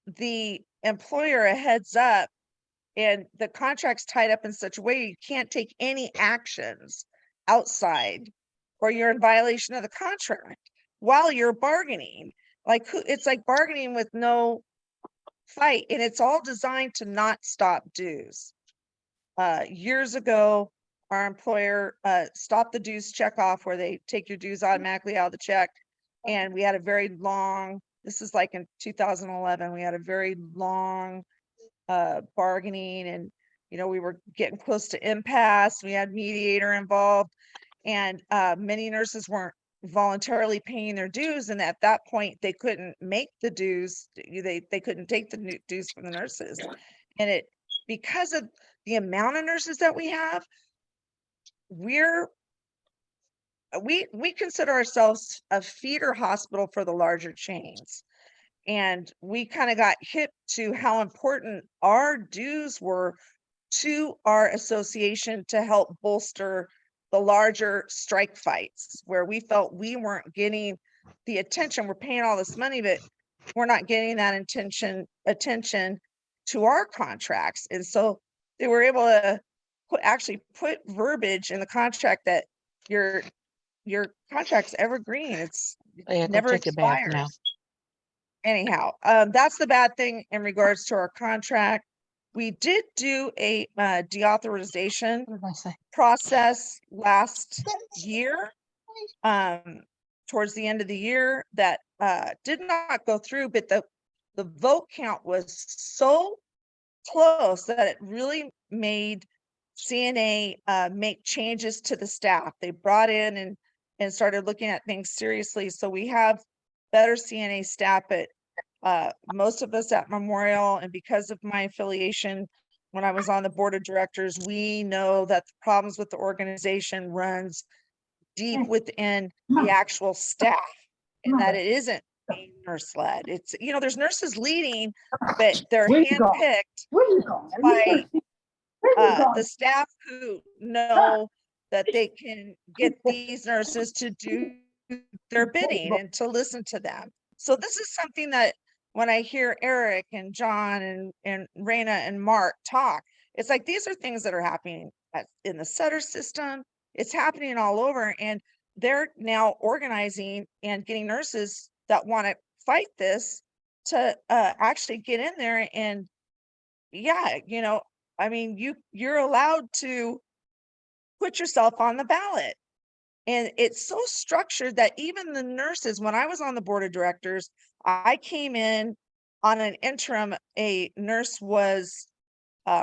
the employer a heads up, and the contract's tied up in such a way you can't take any actions outside, or you're in violation of the contract while you're bargaining. It's like bargaining with no fight, and it's all designed to not stop dues. Years ago, our employer stopped the dues check off, where they take your dues automatically out of the check. And we had a very long, this is like in 2011, we had a very long bargaining, and we were getting close to impasse. We had mediator involved, and many nurses weren't voluntarily paying their dues. And at that point, they couldn't make the dues. They couldn't take the dues from the nurses. And because of the amount of nurses that we have, we consider ourselves a feeder hospital for the larger chains. And we kind of got hip to how important our dues were to our association to help bolster the larger strike fights, where we felt we weren't getting the attention. We're paying all this money, but we're not getting that attention to our contracts. And so they were able to actually put verbiage in the contract that your contract's evergreen. It's never expires. Anyhow, that's the bad thing in regards to our contract. We did do a deauthorization process last year, towards the end of the year, that did not go through, but the vote count was so close that it really made CNA make changes to the staff. They brought in and started looking at things seriously. So we have better CNA staff, but most of us at Memorial, and because of my affiliation when I was on the board of directors, we know that the problems with the organization runs deep within the actual staff, and that it isn't nurse led. It's, there's nurses leading, but they're handpicked by the staff who know that they can get these nurses to do their bidding and to listen to them. So this is something that when I hear Eric and John and Raina and Mark talk, it's like, these are things that are happening in the Sutter system. It's happening all over, and they're now organizing and getting nurses that want to fight this to actually get in there. And yeah, I mean, you're allowed to put yourself on the ballot. And it's so structured that even the nurses, when I was on the board of directors, I came in on an interim. A nurse was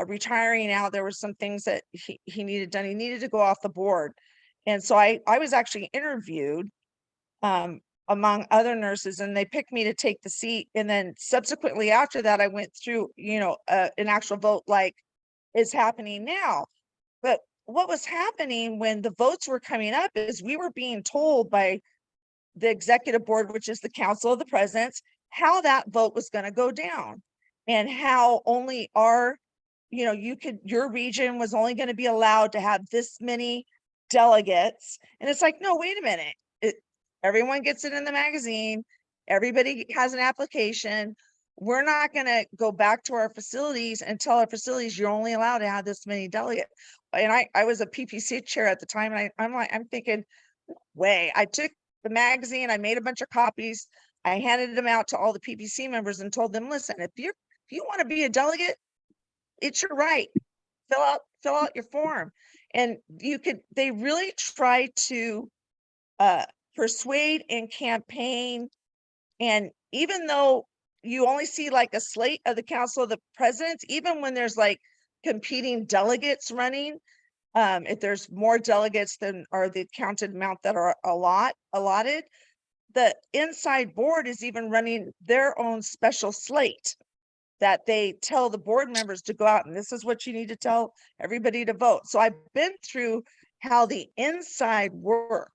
retiring out. There were some things that he needed done. He needed to go off the board. And so I was actually interviewed among other nurses, and they picked me to take the seat. And then subsequently after that, I went through, an actual vote like is happening now. But what was happening when the votes were coming up is we were being told by the executive board, which is the council of the presidents, how that vote was going to go down, and how only your region was only going to be allowed to have this many delegates. And it's like, no, wait a minute. Everyone gets it in the magazine. Everybody has an application. We're not going to go back to our facilities and tell our facilities you're only allowed to have this many delegates. And I was a PPC chair at the time, and I'm thinking, I took the magazine, I made a bunch of copies, I handed them out to all the PPC members and told them, listen, if you want to be a delegate, it's your right. Fill out your form. And they really try to persuade and campaign. And even though you only see like a slate of the council of the presidents, even when there's like competing delegates running, if there's more delegates than are the counted amount that are allotted, the inside board is even running their own special slate that they tell the board members to go out, and this is what you need to tell everybody to vote. So I've been through how the inside work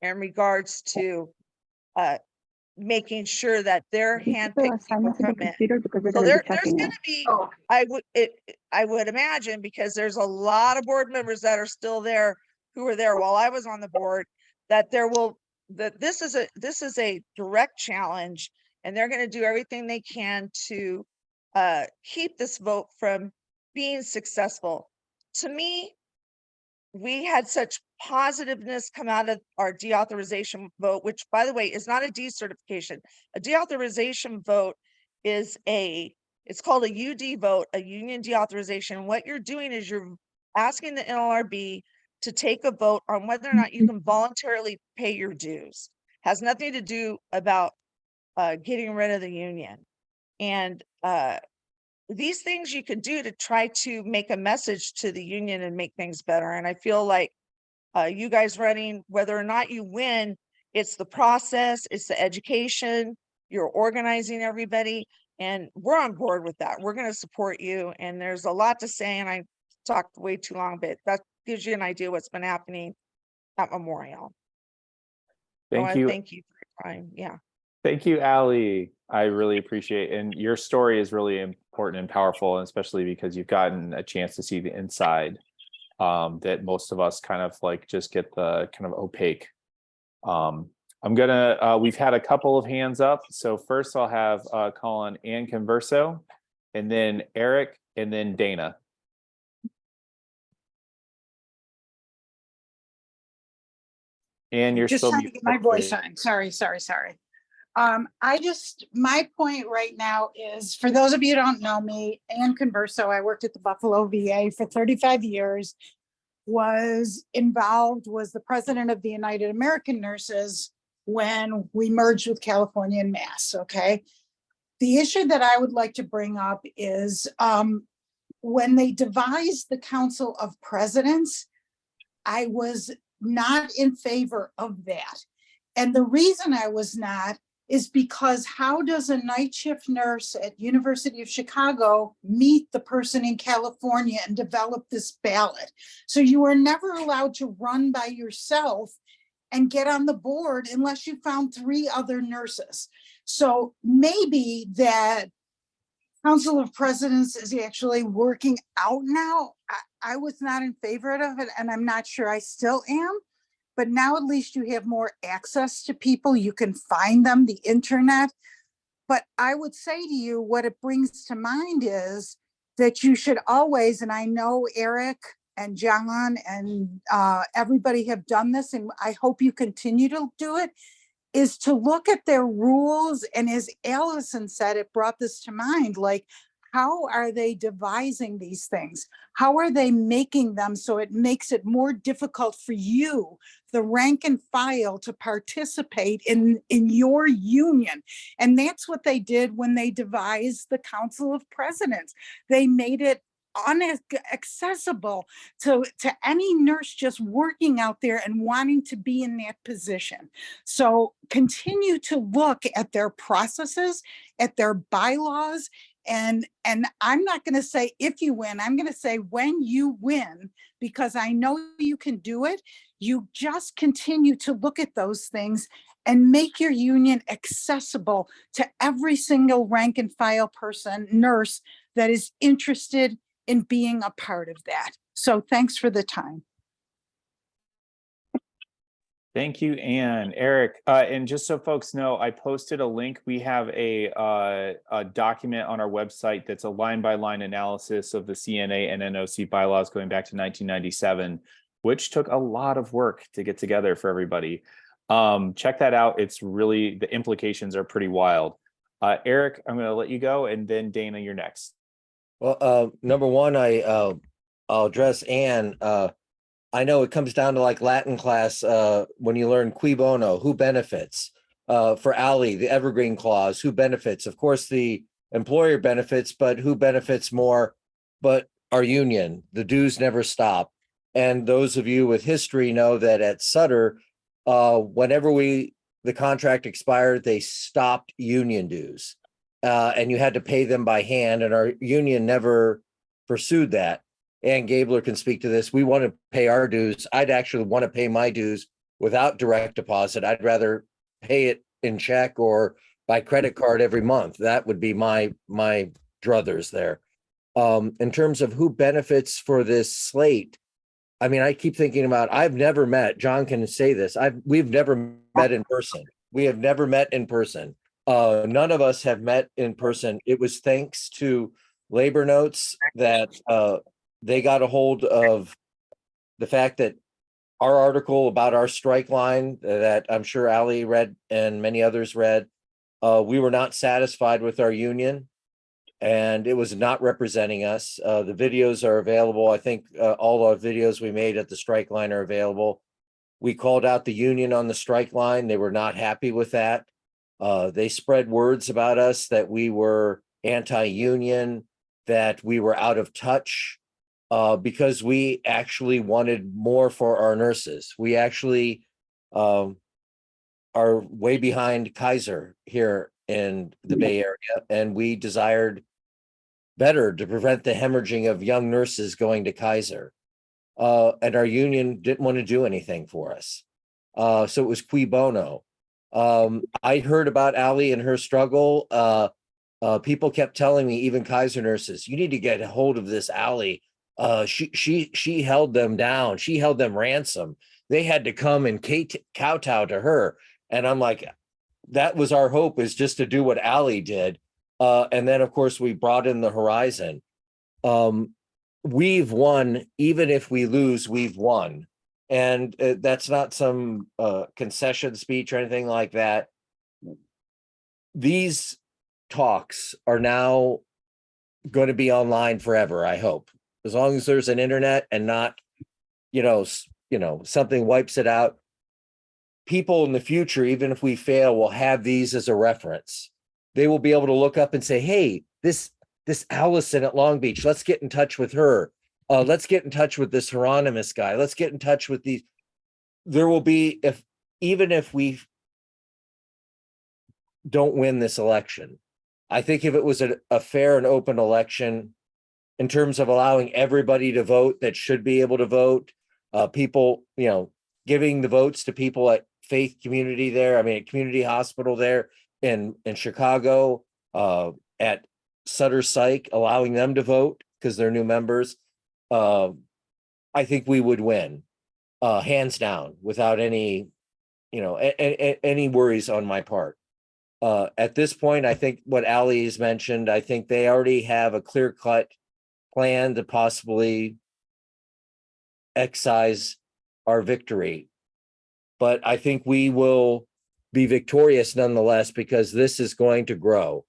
in regards to making sure that their handpicked people come in. So there's going to be, I would imagine, because there's a lot of board members that are still there who were there while I was on the board, that this is a direct challenge, and they're going to do everything they can to keep this vote from being successful. To me, we had such positiveness come out of our deauthorization vote, which, by the way, is not a decertification. A deauthorization vote is it's called a UD vote, a union deauthorization. What you're doing is you're asking the NLRB to take a vote on whether or not you can voluntarily pay your dues. Has nothing to do about getting rid of the union. And these things you could do to try to make a message to the union and make things better. And I feel like you guys running, whether or not you win, it's the process, it's the education, you're organizing everybody, and we're on board with that. We're going to support you. And there's a lot to say, and I talked way too long, but that gives you an idea what's been happening at Memorial. I Thank want to you. thank you for your time. Yeah. Thank you, Allie. I really appreciate it. And your story is really important and powerful, and especially because you've gotten a chance to see the inside that most of us kind of like just get the kind of opaque. We've had a couple of hands up. So first I'll have call on Ann Converso, and then Eric, and then Dana. And you're Just still trying to get my voice muted. on. Sorry. My point right now is, for those of you who don't know me, Ann Converso, I worked at the Buffalo VA for 35 years, was the president of the United American Nurses when we merged with California and Mass, okay? The issue that I would like to bring up is when they devised the Council of Presidents, I was not in favor of that. And the reason I was not is because how does a night shift nurse at University of Chicago meet the person in California and develop this ballot? So you are never allowed to run by yourself and get on the board unless you found 3 other nurses. So maybe that Council of Presidents is actually working out now. I was not in favor of it, and I'm not sure I still am. But now at least you have more access to people. You can find them, the internet. But I would say to you, what it brings to mind is that you should always, and I know Eric and John and everybody have done this, and I hope you continue to do it, is to look at their rules. And as Allison said, it brought this to mind, like, how are they devising these things? How are they making them so it makes it more difficult for you, the rank and file, to participate in your union? And that's what they did when they devised the Council of Presidents. They made it inaccessible to any nurse just working out there and wanting to be in that position. So continue to look at their processes, at their bylaws, and I'm not going to say if you win, I'm going to say when you win, because I know you can do it. You just continue to look at those things and make your union accessible to every single rank and file person, nurse, that is interested in being a part of that. So thanks for the time. Thank you, Ann. Eric, and just so folks know, I posted a link. We have a document on our website that's a line-by-line analysis of the CNA and NOC bylaws going back to 1997, which took a lot of work to get together for everybody. Check that out. It's really, the implications are pretty wild. Eric, I'm going to let you go, and then Dana, you're next. Well, number one, I'll address Ann. I know it comes down to like Latin class when you learn cui bono, who benefits. For Allie, the evergreen clause, who benefits? Of course, the employer benefits, but who benefits more? But our union, the dues never stop. And those of you with history know that at Sutter, whenever the contract expired, they stopped union dues. And you had to pay them by hand, and our union never pursued that. Ann Gabler can speak to this. We want to pay our dues. I'd actually want to pay my dues without direct deposit. I'd rather pay it in check or by credit card every month. That would be my druthers there. In terms of who benefits for this slate, I mean, I keep thinking about, I've never met, John can say this, we've never met in person. We have never met in person. None of us have met in person. It was thanks to Labor Notes that they got a hold of the fact that our article about our strike line that I'm sure Allie read and many others read, we were not satisfied with our union, and it was not representing us. The videos are available. I think all our videos we made at the strike line are available. We called out the union on the strike line. They were not happy with that. They spread words about us that we were anti-union. that we were out of touch because we actually wanted more for our nurses. We actually are way behind Kaiser here in the Bay Area, and we desired better to prevent the hemorrhaging of young nurses going to Kaiser. And our union didn't want to do anything for us. So it was cui bono. I heard about Allie and her struggle. People kept telling me, even Kaiser nurses, you need to get a hold of this Allie. She held them down. She held them ransom. They had to come and kowtow to her. And I'm like, that was our hope, is just to do what Allie did. And then, of course, we brought in the Horizon. We've won. Even if we lose, we've won. And that's not some concession speech or anything like that. These talks are now going to be online forever, I hope, as long as there's an internet and not, something wipes it out. People in the future, even if we fail, will have these as a reference. They will be able to look up and say, hey, this Allison at Long Beach, let's get in touch with her. Let's get in touch with this Hieronymus guy. Let's get in touch with these. There will be, even if we don't win this election, I think if it was a fair and open election, in terms of allowing everybody to vote that should be able to vote, people, giving the votes to people at Faith Community there, at Community Hospital there in Chicago, at Sutter Psych, allowing them to vote because they're new members, I think we would win, hands down, without any, any worries on my part. At this point, I think what Allie's mentioned, I think they already have a clear-cut plan to possibly excise our victory. But I think we will be victorious nonetheless, because this is going to grow.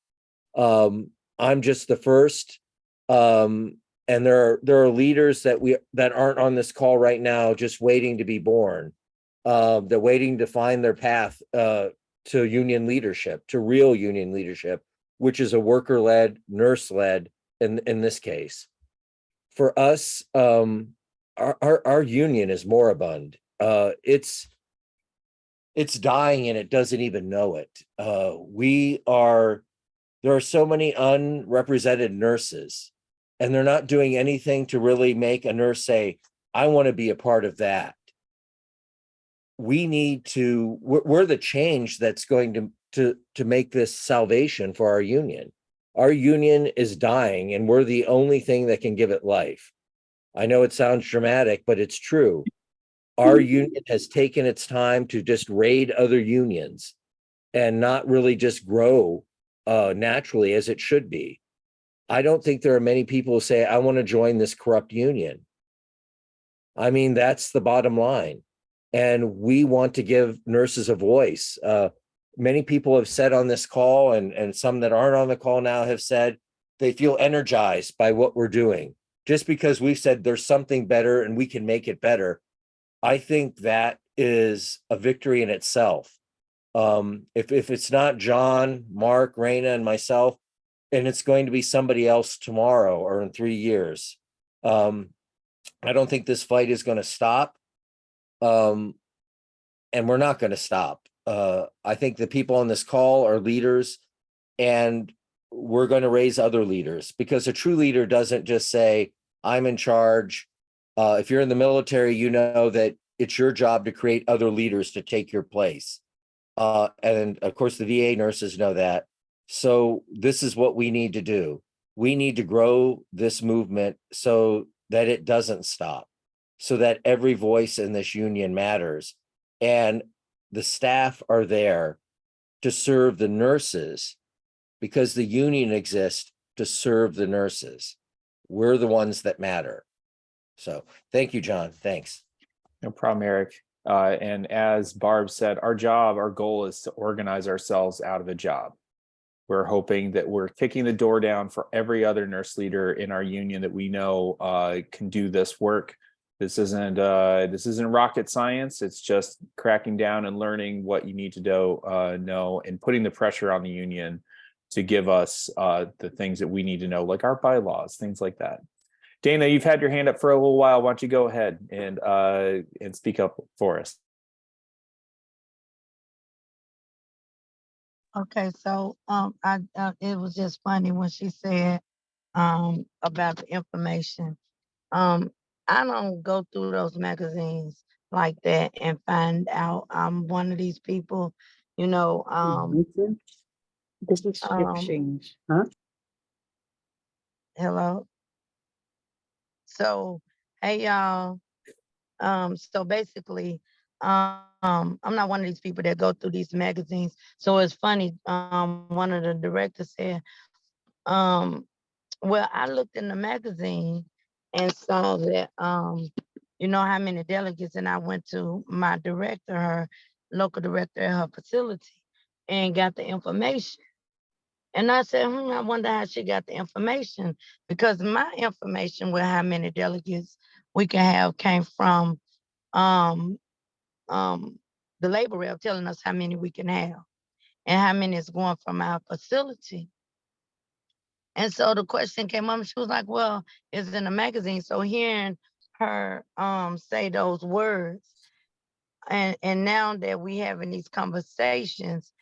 I'm just the first. And there are leaders that aren't on this call right now, just waiting to be born. They're waiting to find their path to union leadership, to real union leadership, which is a worker-led, nurse-led in this case. For us, our union is moribund. It's dying and it doesn't even know it. There are so many unrepresented nurses, and they're not doing anything to really make a nurse say, I want to be a part of that. We're the change that's going to make this salvation for our union. Our union is dying, and we're the only thing that can give it life. I know it sounds dramatic, but it's true. Our union has taken its time to just raid other unions and not really just grow naturally as it should be. I don't think there are many people who say, I want to join this corrupt union. That's the bottom line. And we want to give nurses a voice. Many people have said on this call, and some that aren't on the call now have said they feel energized by what we're doing. Just because we've said there's something better and we can make it better, I think that is a victory in itself. If it's not John, Mark, Raina, and myself, and it's going to be somebody else tomorrow or in 3 years, I don't think this fight is going to stop. And we're not going to stop. I think the people on this call are leaders, and we're going to raise other leaders, because a true leader doesn't just say, I'm in charge. If you're in the military, you know that it's your job to create other leaders to take your place. And of course, the VA nurses know that. So this is what we need to do. We need to grow this movement so that it doesn't stop, so that every voice in this union matters. And the staff are there to serve the nurses, because the union exists to serve the nurses. We're the ones that matter. So thank you, John. Thanks. No problem, Eric. And as Barb said, our goal is to organize ourselves out of a job. We're hoping that we're kicking the door down for every other nurse leader in our union that we know can do this work. This isn't rocket science. It's just cracking down and learning what you need to know and putting the pressure on the union to give us the things that we need to know, like our bylaws, things like that. Dana, you've had your hand up for a little while. Why don't you go ahead and speak up for us? Okay, so it was just funny when she said about the information. I don't go through those magazines like that and find out I'm one of these people, you know. This is shift change, huh? Hello. So, hey y'all. So basically, I'm not one of these people that go through these magazines. So it's funny. One of the directors said, well, I looked in the magazine and saw that, you know how many delegates, and I went to my director, her local director at her facility, and got the information. And I said, I wonder how she got the information, because my information with how many delegates we can have came from um, the labor rep telling us how many we can have and how many is going from our facility. And so the question came up, she was like, well, it's in the magazine. So hearing her say those words, and now that we having these conversations,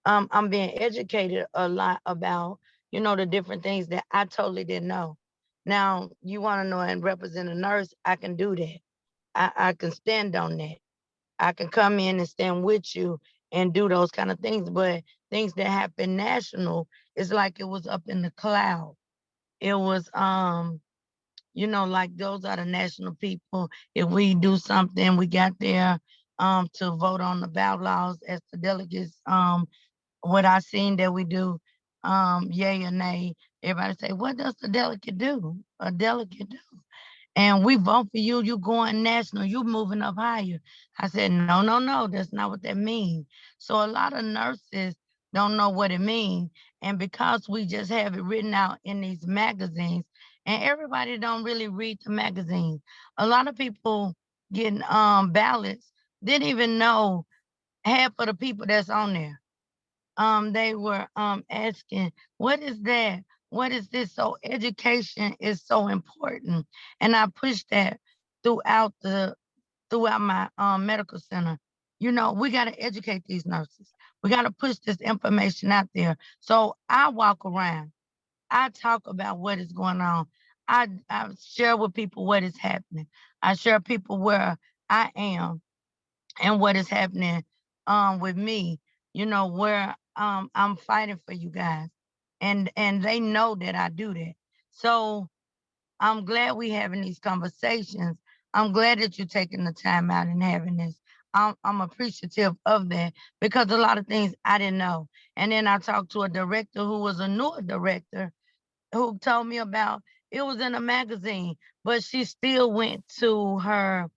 I'm being educated a lot about, you know, the different things that I totally didn't know. Now, you want to know and represent a nurse, I can do that. I can stand on that. I can come in and stand with you and do those kind of things. But things that happen national, it's like it was up in the cloud. It was, you know, like those are the national people. If we do something, we got there to vote on the bylaws as the delegates. What I seen that we do, yay or nay. Everybody say, what does the delegate do? A delegate do? And we vote for you, you going national, you moving up higher. I said, no, no, no, that's not what that means. So a lot of nurses don't know what it means. And because we just have it written out in these magazines, and everybody don't really read the magazines. A lot of people getting ballots didn't even know half of the people that's on there. They were asking, what is that? What is this? So education is so important. And I push that throughout my medical center. You know, we got to educate these nurses. We got to push this information out there. So I walk around, I talk about what is going on. I share with people what is happening. I share people where I am and what is happening with me, you know, where I'm fighting for you guys. And they know that I do that. So I'm glad we having these conversations. I'm glad that you're taking the time out and having this. I'm appreciative of that, because a lot of things I didn't know. And then I talked to a director who was a newer director who told me about it was in a magazine, but she still went to her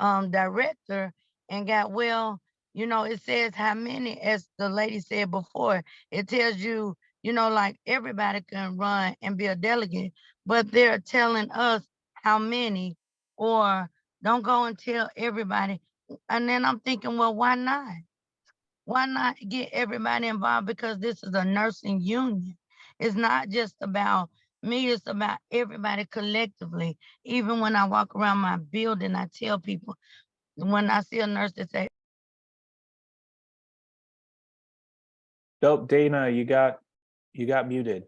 director and got, well, you know, it says how many, as the lady said before, it tells you, you know, like everybody can run and be a delegate, but they're telling us how many, or don't go and tell everybody. And then I'm thinking, well, why not? Why not get everybody involved? Because this is a nursing union. It's not just about me, it's about everybody collectively. Even when I walk around my building, I tell people, when I see a nurse that say, Nope, Dana, you got muted.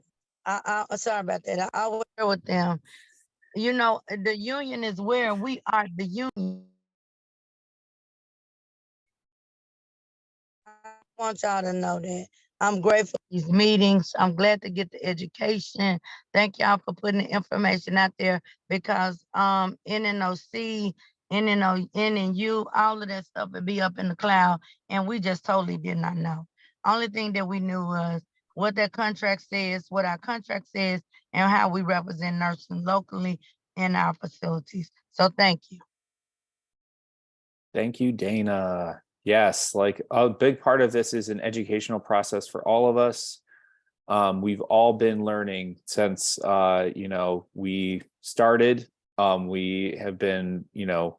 sorry about that. I will share with them. You know, the union is where we are the union. I want y'all to know that. I'm grateful for these meetings. I'm glad to get the education. Thank y'all for putting the information out there, because NNOC, NNU, all of that stuff would be up in the cloud, and we just totally did not know. Only thing that we knew was what that contract says, what our contract says, and how we represent nursing locally in our facilities. So thank you. Thank you, Dana. Yes, like a big part of this is an educational process for all of us. We've all been learning since you know, we started. We have been, you know,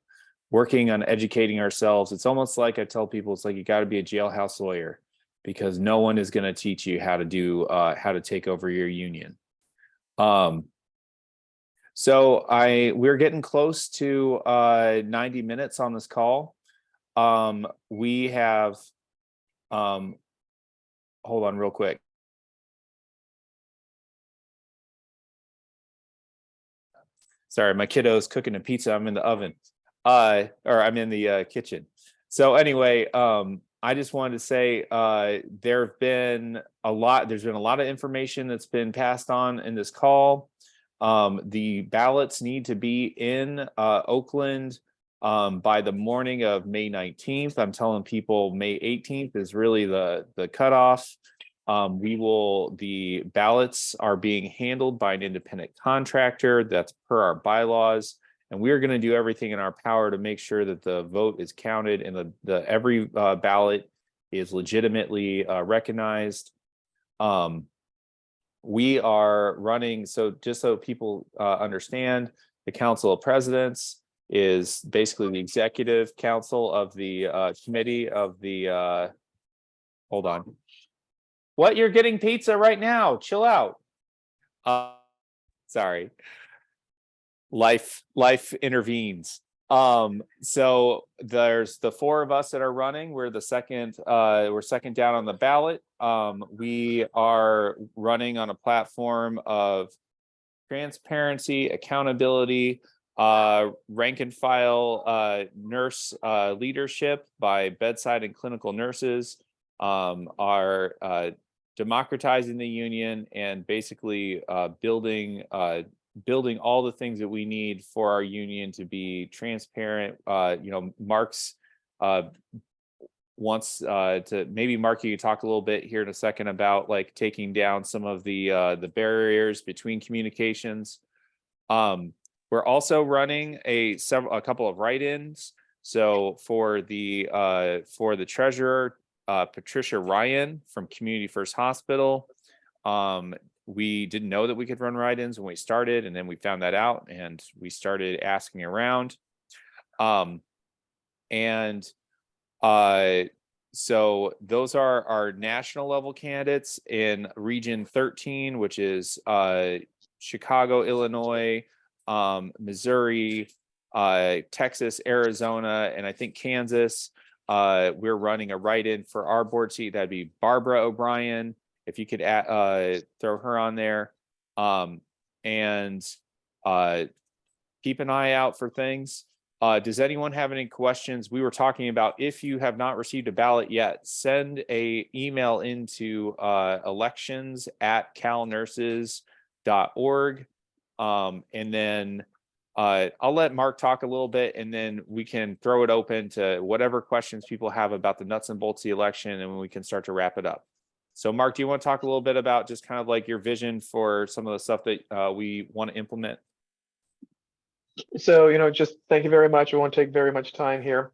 working on educating ourselves. It's almost like I tell people, it's like you got to be a jailhouse lawyer. because no one is going to teach you how to take over your union. So we're getting close to 90 minutes on this call. We have, hold on real quick. Sorry, my kiddo's cooking a pizza. I'm in the oven, or I'm in the kitchen. So anyway, I just wanted to say there's been a lot of information that's been passed on in this call. The ballots need to be in Oakland by the morning of May 19th. I'm telling people May 18th is really the cutoff. The ballots are being handled by an independent contractor. That's per our bylaws. And we are going to do everything in our power to make sure that the vote is counted and every ballot is legitimately recognized. We are running, so just so people understand, the Council of Presidents is basically the executive council of the committee of the, hold on. What? You're getting pizza right now. Chill out. Sorry. Life intervenes. So there's the four of us that are running. We're second down on the ballot. We are running on a platform of transparency, accountability, rank and file nurse leadership by bedside and clinical nurses, are democratizing the union and basically building all the things that we need for our union to be transparent. Mark's wants to maybe Mark, you talk a little bit here in a second about like taking down some of the barriers between communications. We're also running a couple of write-ins. So for the treasurer, Patricia Ryan from Community First Hospital. We didn't know that we could run write-ins when we started, and then we found that out and we started asking around. So those are our national level candidates in Region 13, which is Chicago, Illinois, Missouri, Texas, Arizona, and I think Kansas. We're running a write-in for our board seat. That'd be Barbara O'Brien. If you could throw her on there, and keep an eye out for things. Does anyone have any questions? We were talking about if you have not received a ballot yet, send an email into elections@calnurses.org, and then I'll let Mark talk a little bit, and then we can throw it open to whatever questions people have about the nuts and bolts of the election, and we can start to wrap it up. So Mark, do you want to talk a little bit about just kind of like your vision for some of the stuff that we want to implement? So, just thank you very much. I won't take very much time here.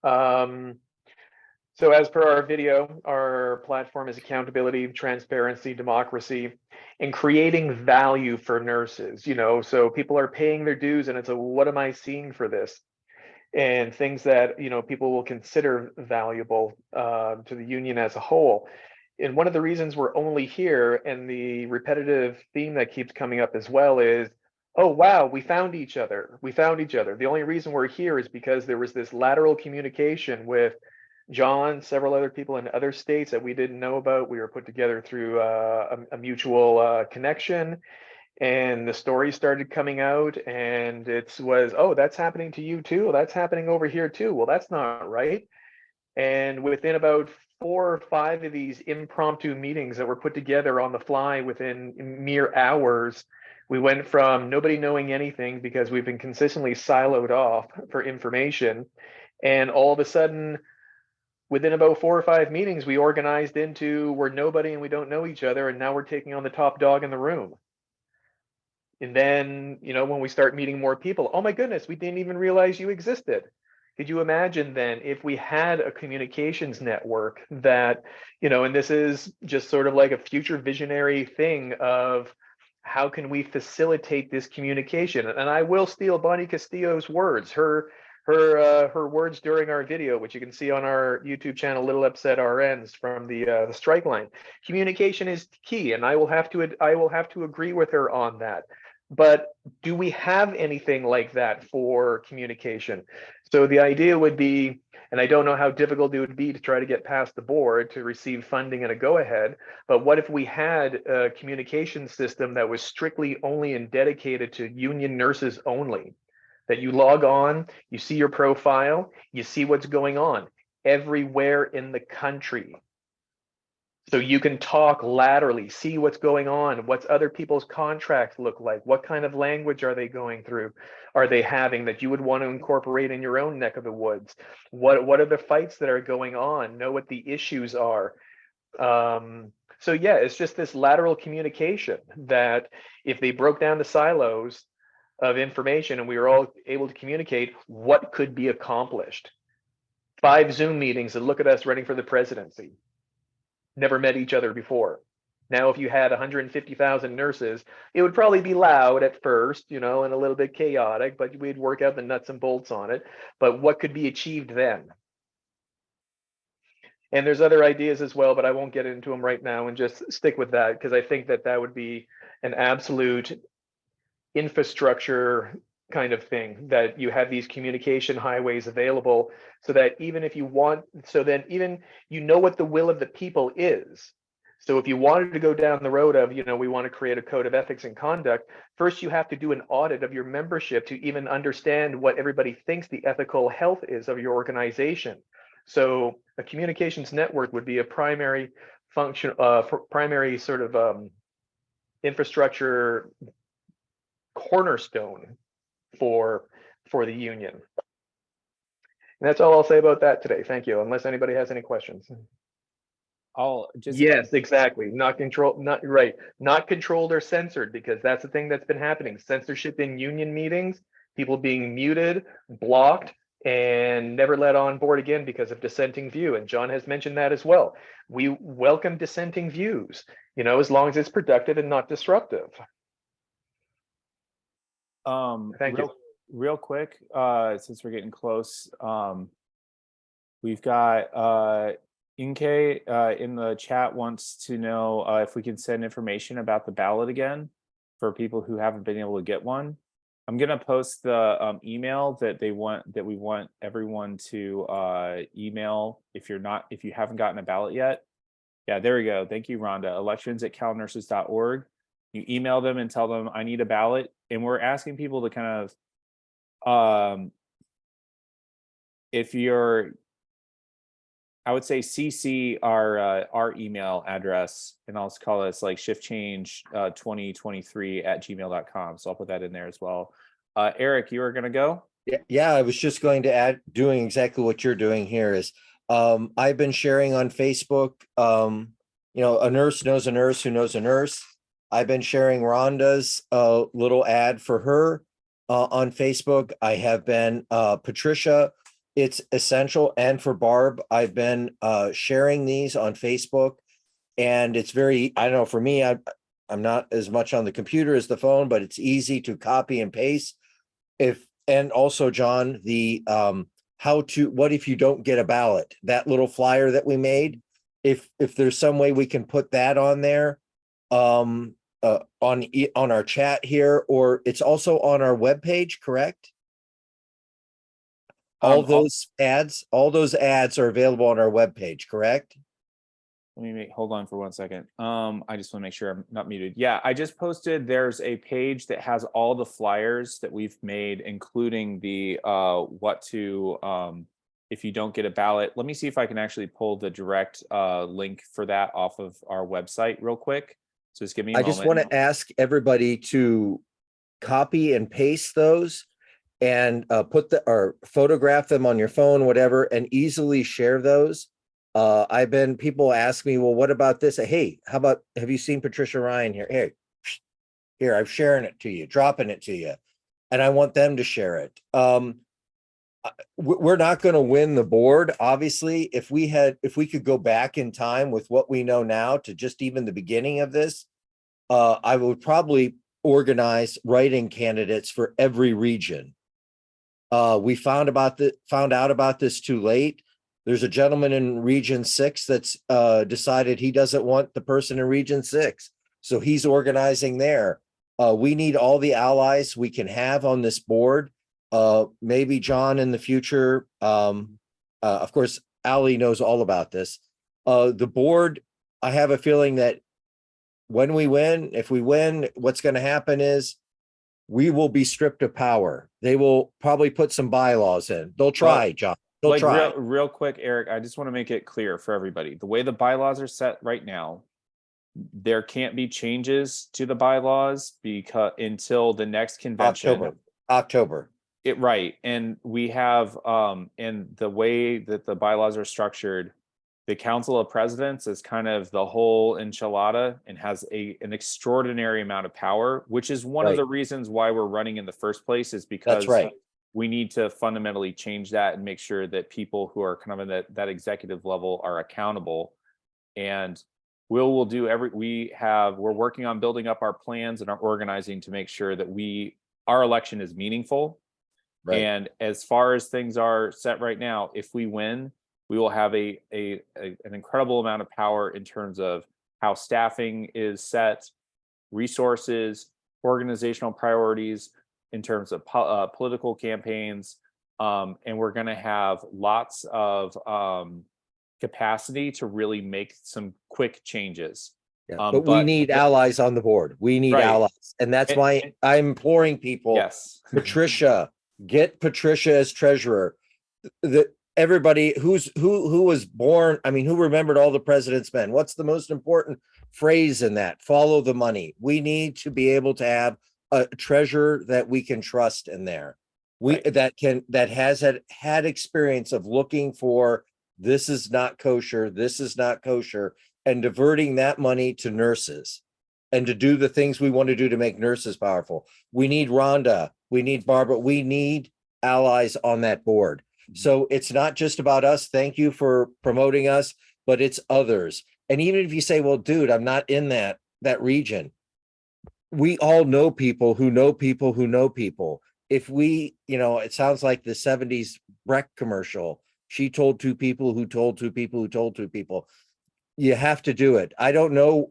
So as per our video, our platform is accountability, transparency, democracy, and creating value for nurses. So people are paying their dues, and it's what am I seeing for this? And things that, people will consider valuable to the union as a whole. And one of the reasons we're only here, and the repetitive theme that keeps coming up as well, is, oh, wow, we found each other. The only reason we're here is because there was this lateral communication with John, several other people in other states that we didn't know about. We were put together through a mutual connection, and the story started coming out, and oh, that's happening to you too. That's happening over here too. Well, that's not right. And within about 4 or 5 of these impromptu meetings that were put together on the fly within mere hours, we went from nobody knowing anything because we've been consistently siloed off for information. And all of a sudden, within about 4 or 5 meetings, we organized into we're nobody and we don't know each other. And now we're taking on the top dog in the room. And then, when we start meeting more people, oh my goodness, we didn't even realize you existed. Could you imagine then if we had a communications network that, and this is just sort of like a future visionary thing of how can we facilitate this communication? And I will steal Bonnie Castillo's words. Her her words during our video, which you can see on our YouTube channel, Little Upset RNs, from the strike line. Communication is key, and I will have to agree with her on that. But do we have anything like that for communication? So the idea would be, and I don't know how difficult it would be to try to get past the board to receive funding and a go-ahead, but what if we had a communication system that was strictly only and dedicated to union nurses only? That you log on, you see your profile, you see what's going on everywhere in the country. So you can talk laterally, see what's going on, what's other people's contracts look like, what kind of language are they going through, are they having that you would want to incorporate in your own neck of the woods? What are the fights that are going on? Know what the issues are. So yeah, it's just this lateral communication that if they broke down the silos of information and we were all able to communicate what could be accomplished. 5 Zoom meetings and look at us running for the presidency. Never met each other before. Now, if you had 150,000 nurses, it would probably be loud at first, you know, and a little bit chaotic, but we'd work out the nuts and bolts on it. But what could be achieved then? And there's other ideas as well, but I won't get into them right now and just stick with that because I think that that would be an absolute infrastructure kind of thing, that you have these communication highways available so that even if you want, so then even you know what the will of the people is. So if you wanted to go down the road of, you know, we want to create a code of ethics and conduct, first you have to do an audit of your membership to even understand what everybody thinks the ethical health is of your organization. So a communications network would be a primary function, primary sort of infrastructure cornerstone for the union. And that's all I'll say about that today. Thank you. Unless anybody has any questions. I'll just Yes, exactly. Not controlled or censored, because that's the thing that's been happening. Censorship in union meetings, people being muted, blocked, and never let on board again because of dissenting view. And John has mentioned that as well. We welcome dissenting views, you know, as long as it's productive and not disruptive. Thank you. Real quick, since we're getting close, we've got Inke in the chat wants to know if we can send information about the ballot again for people who haven't been able to get one. I'm gonna post the email that we want everyone to email if you haven't gotten a ballot yet. Yeah, there we go. Thank you, Rhonda. elections@calnurses.org. You email them and tell them I need a ballot, and we're asking people to kind of if you're, I would say CC our email address, and I'll just call this like shiftchange2023@gmail.com. So I'll put that in there as well. Eric, you were gonna go? Yeah, I was just going to add, doing exactly what you're doing here is, I've been sharing on Facebook, you know, a nurse knows a nurse who knows a nurse. I've been sharing Rhonda's little ad for her on Facebook. I have been Patricia, it's essential, and for Barb, I've been sharing these on Facebook, and it's very, I don't know, for me, I'm not as much on the computer as the phone, but it's easy to copy and paste. And also, John, the what if you don't get a ballot, that little flyer that we made, if there's some way we can put that on there, on our chat here, or it's also on our webpage, correct? All those ads are available on our webpage, correct? Let me hold on for 1 second. I just want to make sure I'm not muted. Yeah, I just posted, there's a page that has all the flyers that we've made, including the if you don't get a ballot. Let me see if I can actually pull the direct link for that off of our website real quick. So just give me a moment. I just want to ask everybody to copy and paste those and or photograph them on your phone, whatever, and easily share those. People ask me, well, what about this? Hey, how about, have you seen Patricia Ryan here? Hey, here, I'm sharing it to you, dropping it to you. And I want them to share it. We're not going to win the board. Obviously, if we could go back in time with what we know now to just even the beginning of this, I would probably organize writing candidates for every region. We found out about this too late. There's a gentleman in Region 6 that's decided he doesn't want the person in Region 6. So he's organizing there. We need all the allies we can have on this board. Maybe John in the future. Of course, Ally knows all about this. The board, I have a feeling that when we win, if we win, what's going to happen is we will be stripped of power. They will probably put some bylaws in. They'll try, John. They'll try. Real quick, Eric, I just want to make it clear for everybody. The way the bylaws are set right now, there can't be changes to the bylaws until the next convention. October. Right. And we have, and the way that the bylaws are structured, the Council of Presidents is kind of the whole enchilada and has an extraordinary amount of power, which is one of the reasons why we're running in the first place, is because we need to fundamentally change that and make sure that people who are kind of in that executive level are accountable. And we're working on building up our plans and our organizing to make sure that our election is meaningful. And as far as things are set right now, if we win, we will have an incredible amount of power in terms of how staffing is set, resources, organizational priorities, in terms of political campaigns. And we're going to have lots of capacity to really make some quick changes. But we need allies on the board. We need allies. And that's why I'm imploring people. Patricia, get Patricia as treasurer. Everybody who was born, who remembered all the president's men? What's the most important phrase in that? Follow the money. We need to be able to have a treasurer that we can trust in there. That has had experience of looking for, this is not kosher, and diverting that money to nurses and to do the things we want to do to make nurses powerful. We need Rhonda, we need Barbara, we need allies on that board. So it's not just about us. Thank you for promoting us, but it's others. And even if you say, well, dude, I'm not in that region, we all know people who know people who know people. If we, it sounds like the 70s Breck commercial. She told two people who told two people who told two people. You have to do it. I don't know.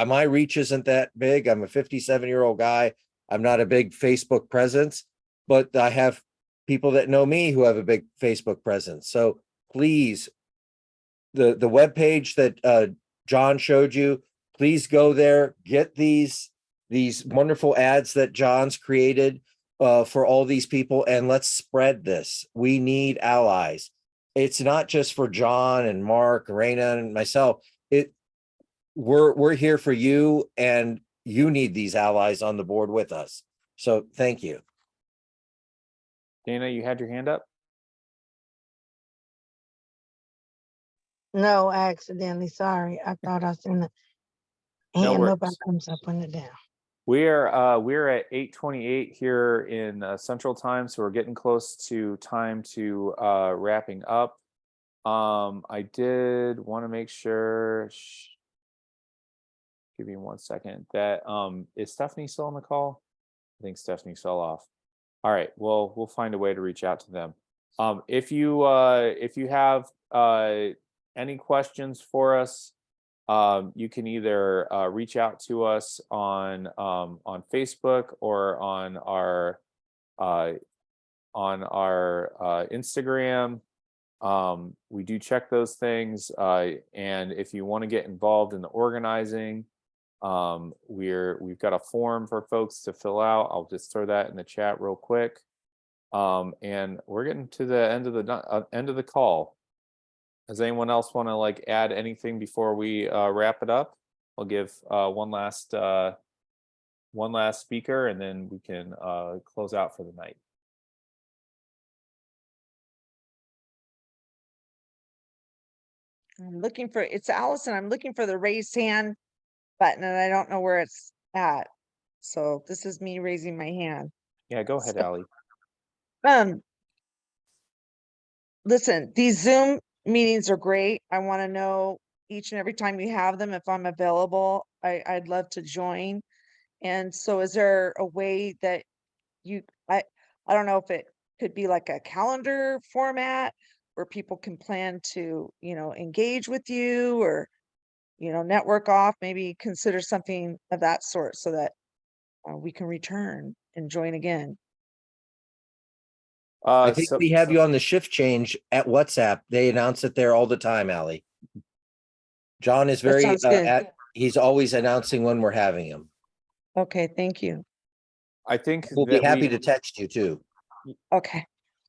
My reach isn't that big. I'm a 57-year-old guy. I'm not a big Facebook presence, but I have people that know me who have a big Facebook presence. So please, the webpage that John showed you, please go there, get these wonderful ads that John's created for all these people, and let's spread this. We need allies. It's not just for John and Mark, Raina, and myself. We're here for you, and you need these allies on the board with us. So thank you. Dana, you had your hand up? No, accidentally. Sorry. I thought I seen the hand up. I comes up, putting it down. We're at 8:28 here in Central Time, so we're getting close to time to wrapping up. I did want to make sure. Give me 1 second. That is Stephanie still on the call? I think Stephanie fell off. All right. Well, we'll find a way to reach out to them. If you have any questions for us, you can either reach out to us on Facebook or on our Instagram. We do check those things, and if you want to get involved in the organizing, we've got a form for folks to fill out. I'll just throw that in the chat real quick. And we're getting to the end of the call. Does anyone else want to add anything before we wrap it up? I'll give one last speaker, and then we can close out for the night. It's Allison. I'm looking for the raised hand button, and I don't know where it's at. So this is me raising my hand. Yeah, go ahead, Allie. Listen, these Zoom meetings are great. I want to know each and every time you have them, if I'm available. I'd love to join. And so is there a way that I don't know if could be like a calendar format where people can plan to, engage with you or, network off, maybe consider something of that sort so that we can return and join again. I think we have you on the shift change at WhatsApp. They announce it there all the time, Ally. John is very, sounds good. he's always announcing when we're having him. Okay, thank you. I think We'll be that happy to text you too. Okay,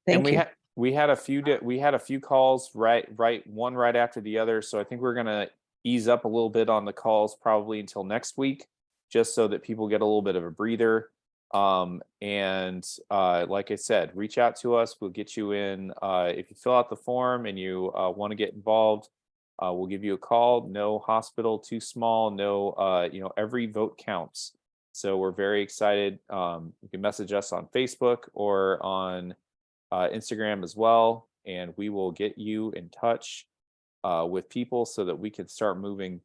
and thank you. we had a few calls one right after the other. So I think we're gonna ease up a little bit on the calls probably until next week, just so that people get a little bit of a breather. Like I said, reach out to us. We'll get you in. If you fill out the form and you want to get involved, we'll give you a call. No hospital too small. No, every vote counts. So we're very excited. You can message us on Facebook or on Instagram as well, and we will get you in touch with people so that we can start moving.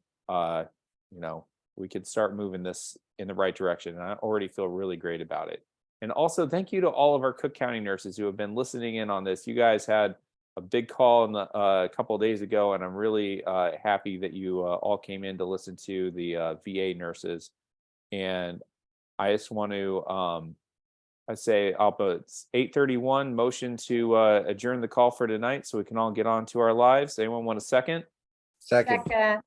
We can start moving this in the right direction. And I already feel really great about it. And also, thank you to all of our Cook County nurses who have been listening in on this. You guys had a big call a couple of days ago, and I'm really happy that you all came in to listen to the VA nurses. And I just want to, I say, it's 8:31, motion to adjourn the call for tonight so we can all get on to our lives. Anyone want a second? Second.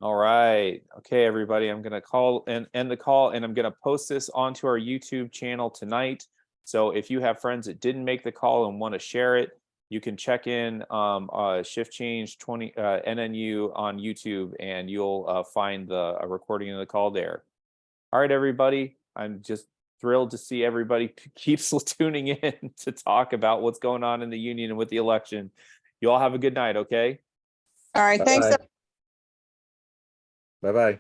All right. Okay, everybody, I'm going to call and end the call, and I'm going to post this onto our YouTube channel tonight. So if you have friends that didn't make the call and want to share it, you can check in Shift Change 20 NNU on YouTube, and you'll find a recording of the call there. All right, everybody. I'm just thrilled to see everybody keeps tuning in to talk about what's going on in the union and with the election. You all have a good night, okay? All right, thanks. Bye-bye.